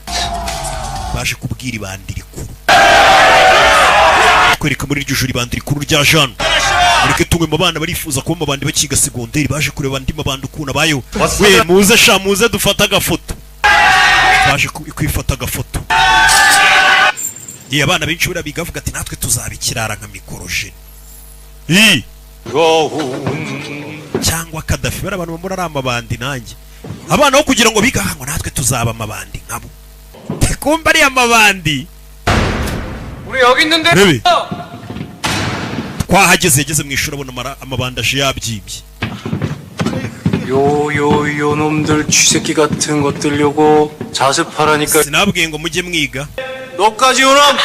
S1: baje kubwira ibandi rikuru. kwereka muri iryo juri ibandi rikuru rya Jean. mureke tumwe mu bana barifuza kuba amabandi bakiga segonderi. baje kureba andi mabandi ukuntu abayeho. we muze sha muze dufata agafoto. baje kwifata agafoto. abana benshi barabiga bavuga ati natwe tuzabikirara nka mikorojeni. cyangwa Kadafi. bari abantu bamuri ari amabandi nanjye. abana bo kugira ngo biga ngo natwe tuzaba amabandi nkabo. kumba ari amabandi.
S11: 우리 여기 있는데.
S1: rebe twahageze yageze mu ishuri abona amabandi aje yabyibye.
S8: 요 놈들 쥐새끼 같은 것들 요거 자습하라니까.
S1: sinabwiye ngo mujye mwiga.
S8: 너까지 오람.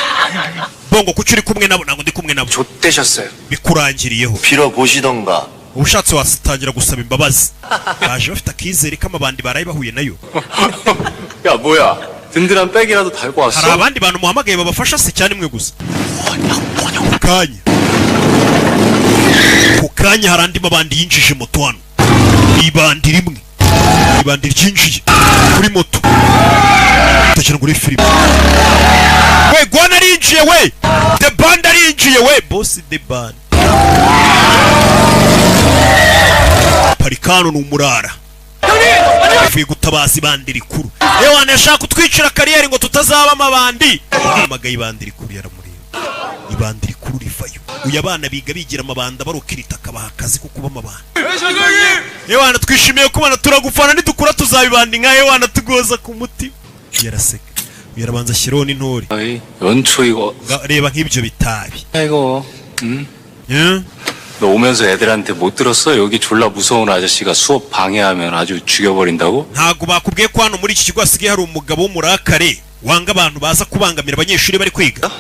S1: bongo kuki uri kumwe nabo ntabwo ndi kumwe nabo.
S8: 좆되셨어요.
S1: bikurangiriyeho.
S9: 빌어보시던가.
S1: ubushatse wasitangira gusaba imbabazi. baje bafite akizere ko amabandi baraye bahuye nayo.
S8: 야 뭐야. 든든한 백이라도 달고
S1: hari
S8: 왔어?
S1: abandi bantu muhamagaye babafasha se cyane imwe gusa. kanya kanya hari andi mabandi yinjije moto hano. Ibandi rimwe. Ibandi ryinjiye kuri moto. Tugira ngo uri filime. We Gwana arinjiye we. The band arinjiye we. Boss the band. Parikano n'umurara. Avuye gutabaza ibandi rikuru. Yewe nashaka kutwicira kariyeri ngo tutazaba amabandi. Amagaye ibandi rikuru yaramureba. Ibandi rikuru rivayo. Uyu abana biga bigira amabanda barokirita akabaha akazi ko kuba amabanda. Yewe twishimiye kubana turagufana nidukura tuzabibandi nka yewe tugoza ku muti. Yaraseka. Yarabanza shironi intore.
S8: 연초 이거.
S1: reba nk'ibyo bitabi.
S8: 이거.
S1: 응?
S8: 너 오면서 애들한테 못 들었어? 여기 졸라 무서운 아저씨가 수업 방해하면 아주 죽여버린다고?
S1: ntago bakubwiye ko hano muri iki kigo hasigaye hari umugabo w'umurakare wanga abantu baza kubangamira abanyeshuri bari kwiga.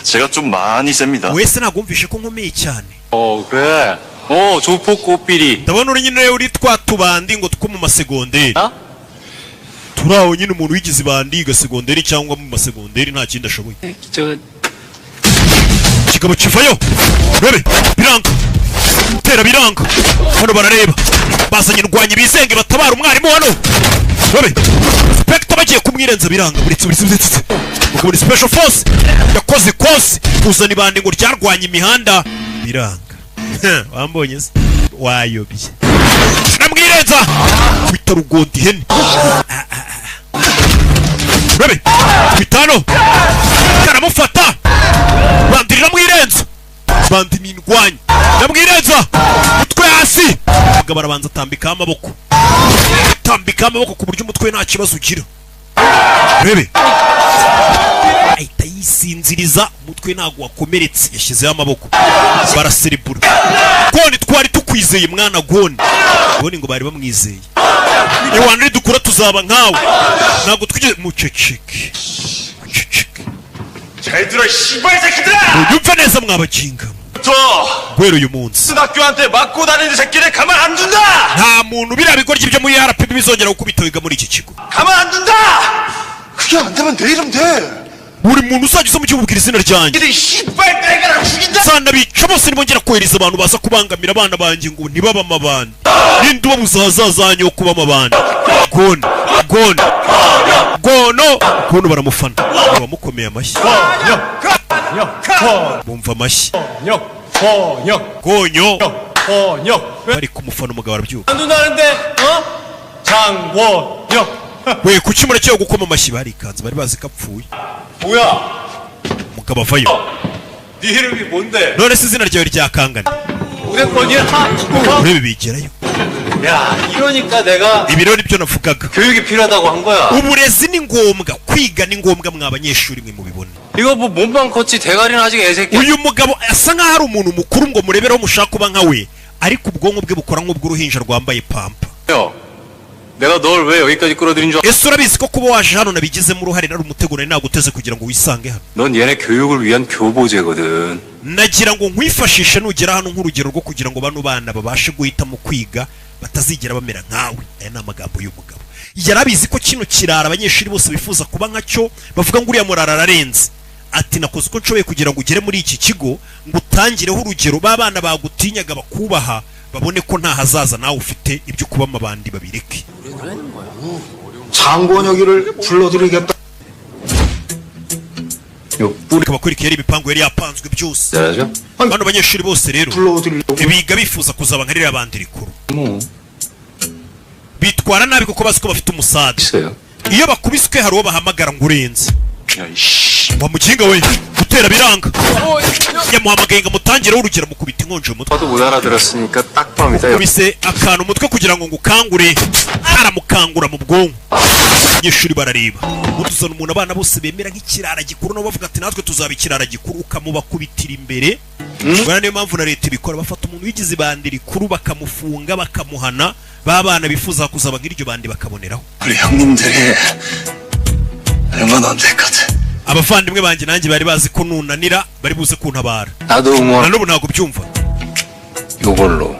S2: 제가 좀 많이 셉니다.
S1: wese nagumvishe ko nkomeye cyane.
S8: 그래. 조폭 꽃비리.
S1: ndabona uri nyine uri twatubandi ngo two mu masegonderi. turaho nyine umuntu wigize ibandi ga segonderi cyangwa mu masegonderi nta kindi ashoboye. kigabo kivayo. rebe biranga. tera biranga. hano barareba. bazanye indwanyi bizenge batabara umwarimu hano. rebe inspector bagiye kumwirenza biranga buri muri special force yakoze kose kuzana ibandi ngo ryarwanye imihanda biranga. wambonye se wayobye namwirenza bitarugondi hene. rebe bitano karamufata bandirira mwirenza bandi n'indwanyi namwirenza mutwe hasi barabanza tambika amaboko ku buryo umutwe nta kibazo ugira. rebe ahita yisinziriza umutwe ntago wakomeretse yashyizeho amaboko baraserebura. Goni twari tukwizeye mwana Goni ngo bari bamwizeye. Ewana dukura tuzaba nkawe ntago twigeze muceceke.
S2: 잘 들어 씨발 새끼들아!
S1: yumve neza mwabakinga. gwero uyu munsi
S2: 학교한테 맞고 다니는 새끼들 가만 안 둔다!
S1: nta muntu biriya bigoryi byo muri RPB bizongera gukubita wiga muri iki kigo.
S2: 가만 안 둔다! 그게 안 되면 내 이름 돼!
S1: buri muntu uzajya uza mu gihugu ubwira izina ryanjye.
S2: 이들이 씨발 내가랑 죽인다!
S1: sana bica bose nibongera kohereza abantu baza kubangamira abana banjye ngo ntibaba amabandi. ninde ubabuza ahazaza hanyu ho kuba amabandi. Gono baramufana bamukomeye amashyi. bumva amashyi. gonyo bari kumufana umugabo arabyuka. we kuki murekeye gukoma amashyi barikanze bari bazi ko apfuye. umugabo avayo.
S2: 네 이름이 뭔데?
S1: none se izina ryawe ryakangana. urebe bigerayo.
S8: 야, 이러니까 내가
S1: ibi rero nibyo navugaga.
S8: 교육이 필요하다고 한 거야.
S1: uburezi ni ngombwa kwiga ni ngombwa mwa abanyeshuri mwe mubibona.
S8: 이거 뭐 몸만 컸지 대가리는 아직 애새끼.
S1: uyu mugabo asa nkaho ari umuntu mukuru ngo mureberaho mushaka kuba nka we ariko ubwonko bwe bukora nk'ubw'uruhinja rwambaye pampa.
S8: 내가 널 왜 여기까지 끌어들인 줄
S1: ese urabizi ko kuba waje hano nabigizemo uruhare nari umutego nari naguteze kugira ngo wisange hano.
S8: 넌 얘네 교육을 위한 교보제거든.
S1: nagira ngo nkwifashishe nugera hano nk'urugero rwo kugira ngo bano bana babashe guhitamo kwiga batazigera bamera nkawe. aya ni amagambo y'umugabo. yarabizi ko kino kirara abanyeshuri bose bifuza kuba nkacyo bavuga ngo uriya murara ararenze. ati nakoze uko nshoboye kugira ngo ugere muri iki kigo ngo utangireho urugero b'abana bagutinyaga bakubaha babone ko nta hazaza nawe ufite ibyo kuba amabandi babireke.
S9: 장권혁이를 불러드리겠다.
S1: bakwereka yari ibipangu yari yapanzwe byose. bano banyeshuri bose rero biga bifuza kuzaba nka ririya bandi rikuru. bitwara nabi kuko bazi ko bafite umusada. iyo bakubiswe hari uwo bahamagara ngo urenze. wamukinga we gutera biranga. yamuhamagaye ngo amutangireho urugero mukubita inkonje umutwe.
S8: 못 알아들었으니까 딱 밤이다.
S1: kubise akantu umutwe kugira ngo ngukangure aramukangura mu bwonko. abanyeshuri barareba mutuzana umuntu abana bose bemera nk'ikirara gikuru nabo bavuga ati natwe tuzaba ikirara gikuru ukamubakubitira imbere. ubwo niyo mpamvu na leta ibikora bafata umuntu wigize ibandi rikuru bakamufunga bakamuhana babana bifuza kuzaba nk'iryo bandi bakaboneraho.
S2: 우리 형님들이 얼마나 언제까지?
S1: abavandimwe banjye nanjye bari bazi ko nunanira bari buze kuntabara.
S8: 나도 뭐
S1: nanubu ntabwo byumva.
S8: 이걸로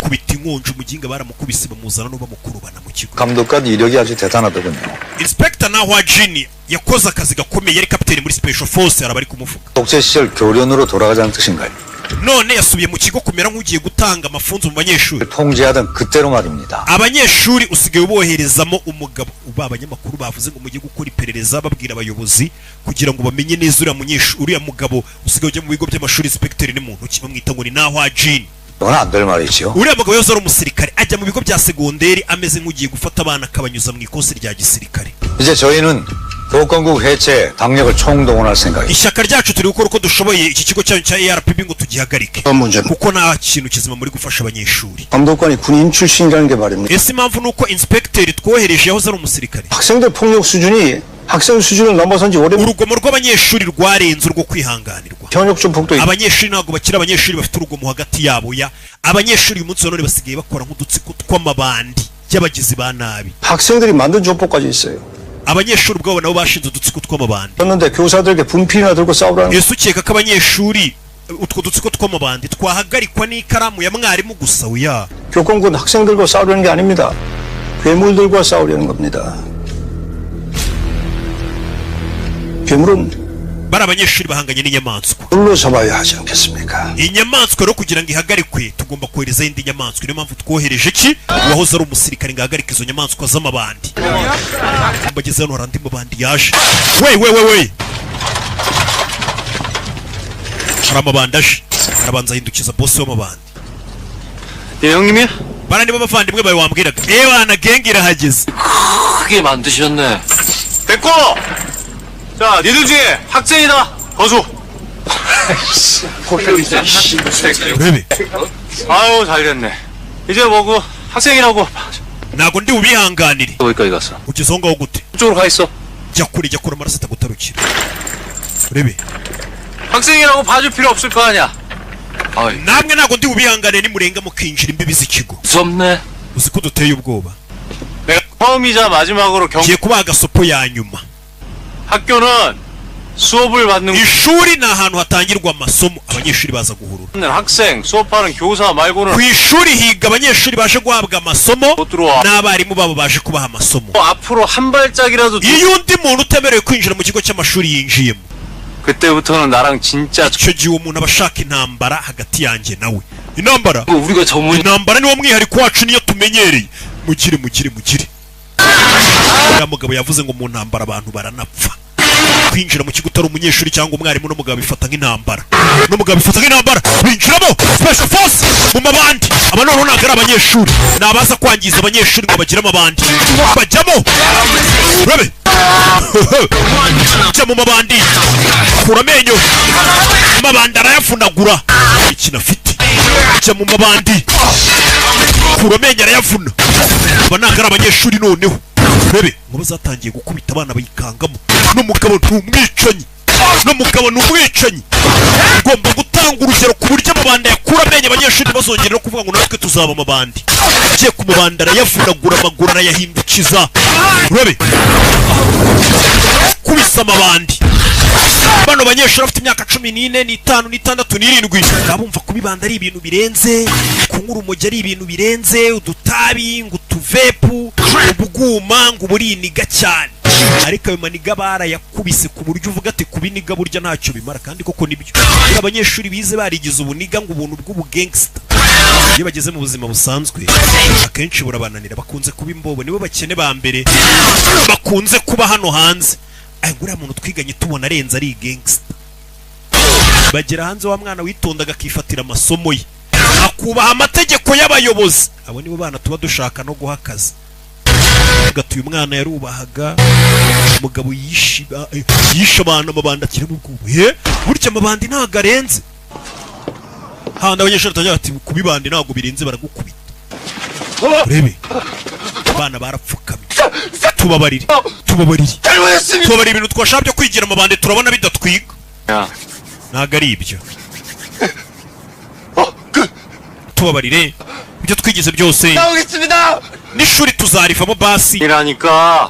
S1: kubita umwonje umuginga baramukubise bamuzana no bamukurubana mu kigo.
S2: 감독관 이력이 아주 대단하더군요.
S1: Inspector Nahwa Jin yakoze akazi gakomeye yari kapiteni muri Special Force arabari kumuvuga.
S2: 독재 시절 교련으로 돌아가자는 뜻인가요?
S1: none yasubiye mu kigo kumera nk'ugiye gutanga amafunzo mu banyeshuri.
S2: 통제하던 그때로 말입니다.
S1: abanyeshuri usigaye uboherezamo umugabo uba abanyamakuru bavuze ngo mujye gukora iperereza babwira abayobozi kugira ngo bamenye neza uriya munyeshuri uriya mugabo usigaye ujya mu bigo by'amashuri inspector ni muntu ki bamwita ngo ni Nahwa Jin.
S2: 넌 안 될 말이지요.
S1: uriya mugabo yose ari umusirikare ajya mu bigo bya segonderi ameze nk'ugiye gufata abana akabanyuza mu ikosi rya gisirikare.
S2: 이제 저희는 교권국 해체 당력을 총동원할 생각이에요.
S1: ishyaka ryacu turi gukora uko dushoboye iki kigo cyanyu cya ARPB ngo tugihagarike kuko nta kintu kizima muri gufasha abanyeshuri.
S3: 감독관이 군인 출신이라는 게 말입니다.
S1: ese impamvu nuko inspector twohereje yahoze ari umusirikare.
S3: 학생들 폭력 수준이 학생 수준을 넘어선 지 오래.
S1: urugomo rw'abanyeshuri rwarenze urwo kwihanganirwa.
S3: 현역 좀 폭도.
S1: abanyeshuri ntabwo bakiri abanyeshuri bafite urugomo hagati yabo ya abanyeshuri uyu munsi none basigaye bakora nk'udutsiko tw'amabandi y'abagizi ba nabi.
S3: 학생들이 만든 조폭까지 있어요.
S1: abanyeshuri ubwabo nabo bashinze udutsiko tw'amabandi.
S3: 그런데 교사들에게 분필이나 들고 싸우라는.
S1: ese ukeka ko abanyeshuri utwo dutsiko tw'amabandi twahagarikwa n'ikaramu ya mwarimu gusa uya.
S3: 교권군 학생들과 싸우려는 게 아닙니다. 괴물들과 싸우려는 겁니다. 괴물은
S1: bari abanyeshuri bahanganye n'inyamaswa.
S3: 불로 잡아야 하지 않겠습니까?
S1: inyamaswa rero kugira ngo ihagarikwe tugomba kohereza indi nyamaswa. niyo mpamvu twohereje ki uwahoze ari umusirikare ngo ahagarike izo nyamaswa z'amabandi. bageze hano hari andi mabandi yaje. we hari amabandi aje arabanza ahindukiza bosi w'amabandi.
S8: 예 형님이야?
S1: bana nibo bavandimwe bawe wambwiraga. bana gengi irahageze.
S8: 크게 만드셨네.
S11: 됐고! 자, 니들 중에 학생이다. 거수.
S1: urebe
S11: 아유, 잘 됐네. 이제 뭐고 학생이라고.
S1: ntabwo ndi bubihanganire.
S8: 거기까지 갔어.
S1: ugeze aho ngaho gute?
S8: 이쪽으로 가 있어.
S1: jya kure amaraso atagutarukira. urebe
S11: 학생이라고 봐줄 필요 없을 거 아니야.
S1: namwe ntabwo ndi bubihanganire nimurenga mukinjira imbibi z'ikigo.
S8: 무섭네.
S1: uzi ko duteye ubwoba.
S11: 내가 처음이자 마지막으로
S1: giye kubaha agasopo ya nyuma.
S11: 학교는 수업을 받는
S1: ishuri ni ahantu hatangirwa amasomo abanyeshuri baza guhurura.
S11: 학생, 수업하는 교사 말고는
S1: ku ishuri higa abanyeshuri baje guhabwa amasomo n'abarimu babo baje kubaha amasomo.
S11: 앞으로 한 발짝이라도
S1: iyo undi muntu utemerewe kwinjira mu kigo cy'amashuri yinjiyemo
S11: 그때부터는 나랑 진짜
S1: icyo gihe uwo muntu aba ashaka intambara hagati yanjye nawe. intambara
S8: 우리가 전문
S1: intambara niwo mwihariko wacu niyo tumenyereye. mugire uriya mugabo yavuze ngo mu ntambara abantu baranapfa. kwinjira mu kigo utari umunyeshuri cyangwa umwarimu n'umugabo bifata nk'intambara. binjiramo Special Force mu mabandi. aba noneho ntabwo ari abanyeshuri ni abaza kwangiza abanyeshuri ngo bagire amabandi. bajyamo urabe jya mu mabandi kura amenyo amabandi arayavunagura ikintu afite. jya mu mabandi kura amenyo arayavuna. aba ntabwo ari abanyeshuri noneho urebe ngo bazatangiye gukubita abana bayikangamo. n'umugabo ni umwicanyi. ugomba gutanga urugero ku buryo amabandi yakura amenyo abanyeshuri bazongera no kuvuga ngo natwe tuzaba amabandi. agiye ku mabandi arayavunagura amaguru arayahindukiza. urabe kubisa amabandi. bano banyeshuri bafite imyaka 14, 5, 6, 7 bumva kubibanda ari ibintu birenze. kunywa urumogi ari ibintu birenze. udutabi ngo utuvepu ubuguma ngo uburiniga cyane. ariko ayo maniga barayakubise ku buryo uvuga ati kubiniga burya ntacyo bimara. kandi koko nibyo abanyeshuri bize barigize ubuniga ngo ubuntu bw'ubugangster. iyo bageze mu buzima busanzwe akenshi burabananira. bakunze kuba imbobo. nibo bakene ba mbere bakunze kuba hano hanze. uriya muntu twiganye tubona arenze ari gangster. bagera hanze wa mwana witondaga akifatira amasomo ye akubaha amategeko y'abayobozi. abo nibo bana tuba dushaka no guha akazi. uyu mwana yarubahaga umugabo yishe abantu amabandi akiri mu bwubu. burya amabandi ntabwo arenze. handi abanyeshuri batagira bati kubibandi ntabwo birenze baragukubita. urebe abana barapfukamye. tubabarire ibintu twashaka byo kwigira amabandi turabona bidatwiga. ntabwo ari ibyo. tubabarire ibyo twigize byose n'ishuri tuzarivamo basi.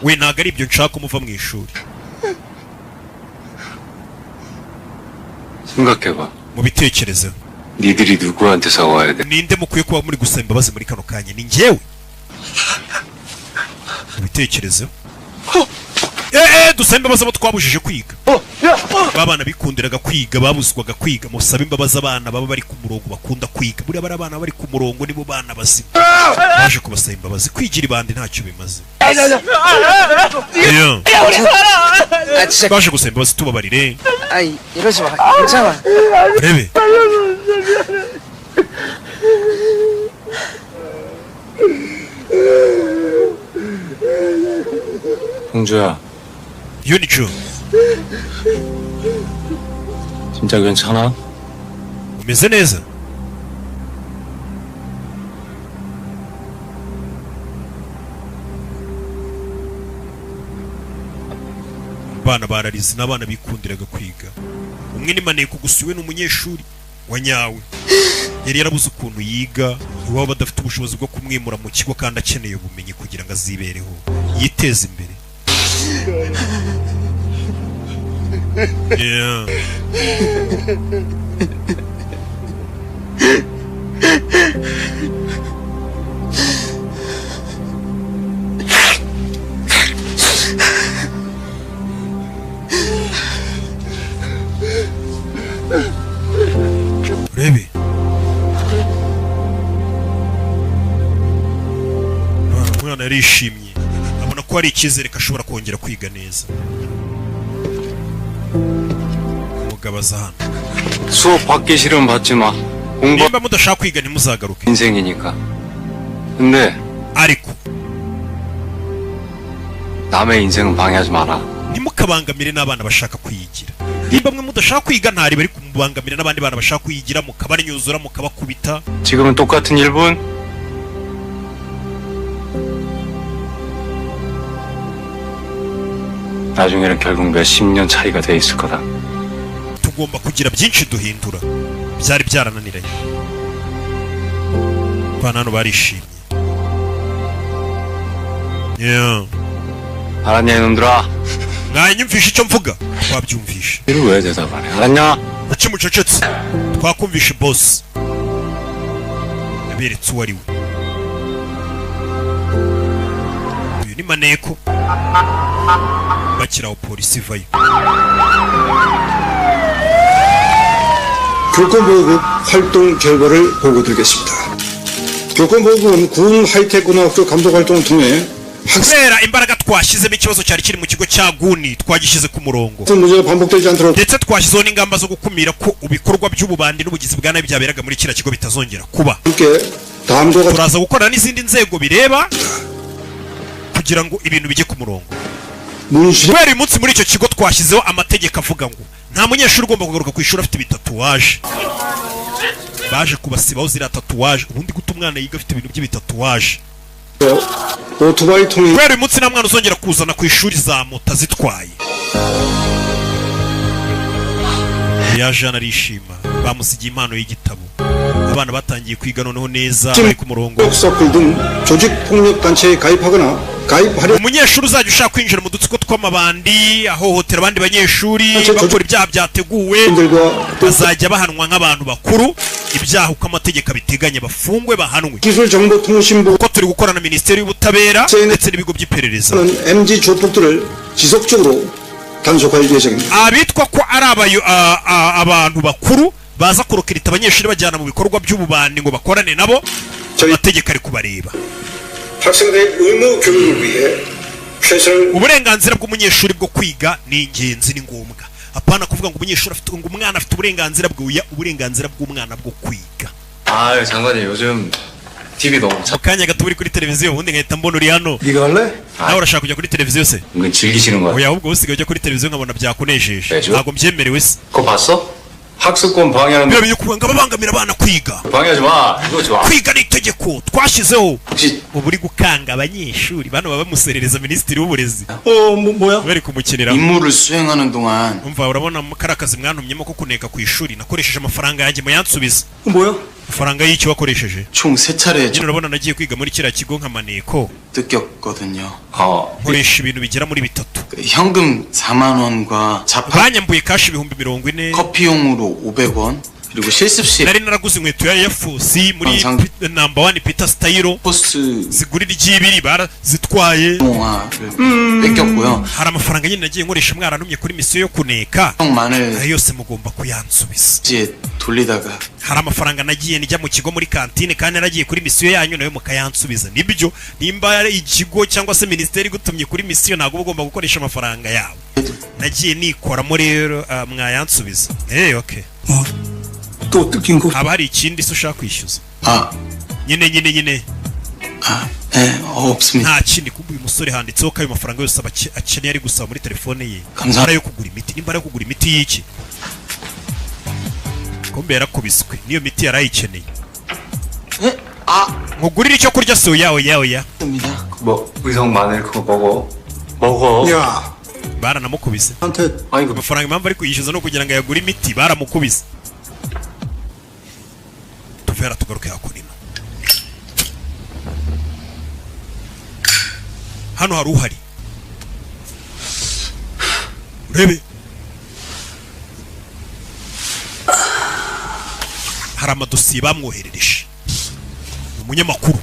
S1: we ntabwo ari ibyo nshaka umuva mu ishuri.
S8: 생각해봐.
S1: mu bitekerezo
S8: 니들이 누구한테 사과해야 돼?
S1: ninde mukwiye kuba muri gusaba imbabazi muri kano kanya ni njyewe ubitekerezo dusaba imbabazi abo twabujije kwiga babana bikundiraga kwiga babuzwaga kwiga musabe imbabazi abana baba bari ku murongo bakunda kwiga buriya bari abana bari ku murongo nibo bana bazima baje kubasaba imbabazi kwigira ibandi ntacyo bimaze baje gusaba imbabazi tubabarire
S7: 이러지 마. 괜찮아.
S1: rebe
S8: 홍주야,
S1: 윤이주
S8: 진짜 괜찮아?
S1: umeze neza abana bararize n'abana bikundiraga kwiga umwe ni Maneko gusa iwe ni umunyeshuri wa nyawe yari yarabuze ukuntu yiga iwabo badafite ubushobozi bwo kumwimura mu kigo kandi akeneye ubumenyi kugira ngo azibereho yiteze imbere urebe umwana yarishimye abona ko hari icyizere ko ashobora kongera kwiga neza umugabo aza hano
S8: 수업 받기 싫으면 받지 마.
S1: nimba mudashaka kwiga ntimuzagaruke
S8: 인생이니까. 근데
S1: ariko
S8: 남의 인생은 방해하지 마라.
S1: ntimukabangamire n'abana bashaka kwiyigira nimba mwe mudashaka kwiga ntari bari kumubangamira n'abandi bana bashaka kwiyigira mukabarnyuzura mukabakubita
S8: 지금은 똑같은 1분? 나중에는 결국 몇십 년 차이가 돼 있을 거다.
S1: tugomba kugira byinshi duhindura byari byarananiranye abana hano barishimye
S8: 알았냐 이놈들아?
S1: mwanyumvisha icyo mvuga twabyumvishe
S8: 이를 왜 대답 안 해? 알았냐?
S1: kuki mucecetse twakumvishe boss yaberetse uwo ari we uyu ni Maneko bakiraho polisi ivayo
S3: 교권보호국 활동 결과를 보고드리겠습니다. 교권보호국은 군 하이텍고등학교 감독활동을 통해
S1: kubera imbaraga twashyizemo ikibazo cyari kiri mu kigo cya guni twagishyize ku murongo
S3: 학생 문제가 반복되지 않도록
S1: ndetse twashyizeho n'ingamba zo gukumira ko ibikorwa by'ububandi n'ubugizi bwa nabi byaberaga muri kiriya kigo bitazongera kuba
S3: 함께 다음과
S1: turaza gukorana n'izindi nzego bireba kugira ngo ibintu bijye ku murongo kubera uyu munsi muri icyo kigo twashyizeho amategeko avuga ngo nta munyeshuri ugomba kugaruka ku ishuri afite ibitatuwaje baje kubasibaho ziriya tatuwaje ubundi guta umwana yiga afite ibintu by'ibitatuwaje
S3: 오토바이 통해
S1: kubera uyu munsi nta mwana uzongera kuzana ku ishuri za moto azitwaye yaje hano arishima bamusigiye impano y'igitabo abana batangiye kwiga noneho neza bari ku murongo
S3: 서클 등 조직 폭력 단체에 가입하거나 가입하려
S1: umunyeshuri uzajya ushaka kwinjira mu dutsiko tw'amabandi ahohotera abandi banyeshuri bakora ibyaha byateguwe bazajya bahanwa nk'abantu bakuru ibyaha uko amategeko abiteganya bafungwe bahanwe
S3: 기술정보통신부
S1: kuko turi gukorana na minisiteri y'ubutabera ndetse n'ibigo by'iperereza
S3: MG 조폭들을 지속적으로 단속할 예정입니다.
S1: abitwa ko ari abantu bakuru baza kurokirita abanyeshuri bajyana mu bikorwa by'ububandi ngo bakorane nabo amategeko ari kubareba
S3: 학생들의 의무 교육을 위해 최선을
S1: uburenganzira bw'umunyeshuri bwo kwiga ni ingenzi ni ngombwa apana kuvuga ngo umunyeshuri afite ngo umwana afite uburenganzira bw'uya uburenganzira bw'umwana bwo kwiga
S8: 아유 장관님 요즘 TV 너무
S1: mu kanya gato uri kuri televiziyo ubundi nkahita mbona uri hano
S3: 네가 할래?
S1: nawe urashaka kujya kuri televiziyo se
S8: 은근 즐기시는 거야.
S1: oya ahubwo usigaye ujya kuri televiziyo nkabona byakunejeje
S8: Ejo?
S1: ntabwo mbyemerewe se
S8: 그거 봤어? 학습권 방해하는
S1: birabyo kuvuga ngo ababangamira abana kwiga
S8: 방해하지 마. 이거 좋아.
S1: kwiga ni itegeko twashyizeho
S8: 혹시
S1: ubu uri gukanga abanyeshuri bano baba bamuserereza minisitiri w'uburezi
S3: 뭐야?
S1: bari kumukinira
S10: 임무를 수행하는 동안
S1: umva urabona kariya kazi mwantumyemo ko kuneka ku ishuri nakoresheje amafaranga yanjye muyansubiza
S3: 뭐야?
S1: amafaranga y'icyo wakoresheje
S10: 총 3차례
S1: nyine urabona nagiye kwiga muri kiriya kigo nka Maneko
S10: 뜯겼거든요.
S1: nkoresha ibintu bigera muri bitatu
S10: 현금 4만 원과 자판
S1: banyambuye kashi ibihumbi 40
S10: 커피용으로 500원, 그리고 실습실
S1: nari naraguze inkweto ya Air Force muri number 1 Peter Style
S10: 포스트
S1: zigurira G2 barazitwaye
S10: 뺏겼고요.
S1: hari amafaranga nyine nagiye nkoresha mwaranumye kuri misiyo yo kuneka
S10: 형만을
S1: yose mugomba kuyansubiza
S10: 이제 돌리다가
S1: hari amafaranga nagiye njya mu kigo muri kantine kandi naragiye kuri misiyo yanyu nayo mukayansubiza nibyo nimba ikigo cyangwa se ministeri gutumye kuri misiyo ntabwo ugomba gukoresha amafaranga yawe nagiye nikoramo rero mwayansubiza okay
S3: 또 뜯긴 거
S1: haba hari ikindi se ushaka kwishyuza nyine
S10: 없습니다.
S1: nta kindi kuko uyu musore handitseho ko ayo mafaranga yose akeneye ari gusaba muri telefone ye
S10: 감사합니다.
S1: yo kugura imiti nimba ari kugura imiti y'iki kombe yarakubiswe niyo miti yarayikeneye nkugurira icyo kurya se oya
S8: 뭐 의성 마늘 그거 먹어.
S3: 야,
S1: baranamukubise
S3: 한테
S1: amafaranga impamvu ari kuyishyuza no kugira ngo ayagure imiti baramukubise tuvera tugaruke hakunino hano hari uhari urebe hari amadosiye bamwoherereje umunyamakuru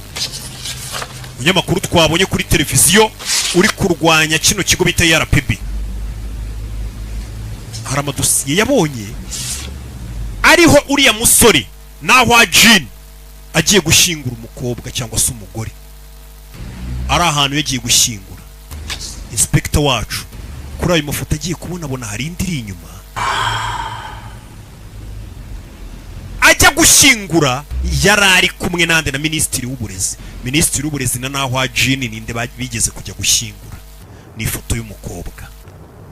S1: twabonye kuri televiziyo uri kurwanya kino kigo bita RPB hari amadosiye yabonye ariho uriya musore naho Jean agiye gushyingura umukobwa cyangwa se umugore ari ahantu yagiye gushyingura inspector wacu kuri ayo mafoto agiye kubona hari indi inyuma ajya gushyingura yarari kumwe nande na ministiri w'uburezi na naho Jean ninde bigeze kujya gushyingura ni ifoto y'umukobwa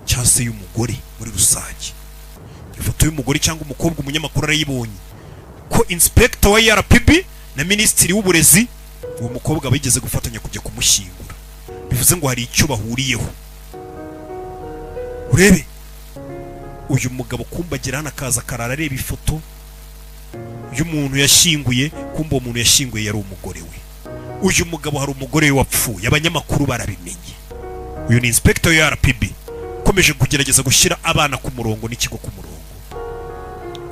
S1: cyangwa se y'umugore muri rusange ifoto y'umugore cyangwa umukobwa umunyamakuru arayibonye ko inspector wa RPB na ministiri w'uburezi uwo mukobwa bigeze gufatanya kujya kumushyingura bivuze ngo hari icyo bahuriyeho urebe uyu mugabo kumbagira hano akaza karara areba ifoto y'umuntu yashyinguye kumba uwo muntu yashyinguye yari umugore we uyu mugabo hari umugore we wapfuye abanyamakuru barabimenye uyu ni inspector ya RPB ukomeje kugerageza gushyira abana ku murongo n'ikigo ku murongo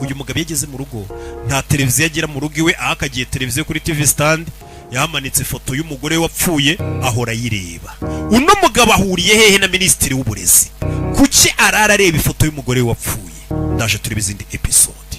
S1: uyu mugabo yageze mu rugo nta televiziyo agira mu rugo iwe akagiye televiziyo kuri TV stand yamanitse ifoto y'umugore wapfuye ahora yireba uno mugabo ahuriye hehe na ministiri w'uburezi kuki arara areba ifoto y'umugore wapfuye ndaje turebe izindi episode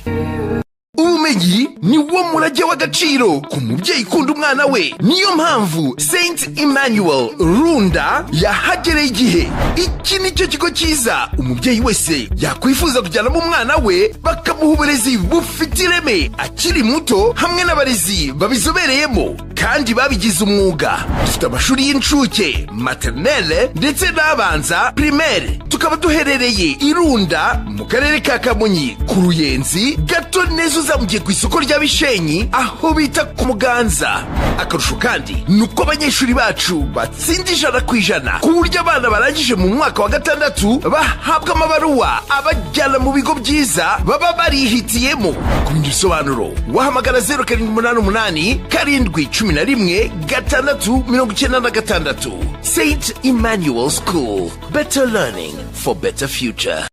S12: ubumenyi ni wo murage w'agaciro ku mubyeyi ukunda umwana we niyo mpamvu Saint Emmanuel Runda yahagereye igihe iki nicyo kigo cyiza umubyeyi wese yakwifuza kujyanamo umwana we bakamuha uburezi bufite ireme akiri muto hamwe n'abarezi babizobereyemo kandi babigize umwuga dufite amashuri y'incuke maternelle ndetse n'abanza primaire tukaba duherereye Irunda mu karere ka Kamonyi ku Ruyenzi gato neza uzamugiye ku isoko rya Bishenyi aho bita ku Muganza akarusho kandi nuko abanyeshuri bacu batsinda 100% ku buryo abana barangije mu mwaka wa 6 bahabwa amabaruwa abajyana mu bigo byiza baba barihitiyemo ku bindi bisobanuro wahamagara 0788 711 696 Saint Emmanuel School, better learning for better future.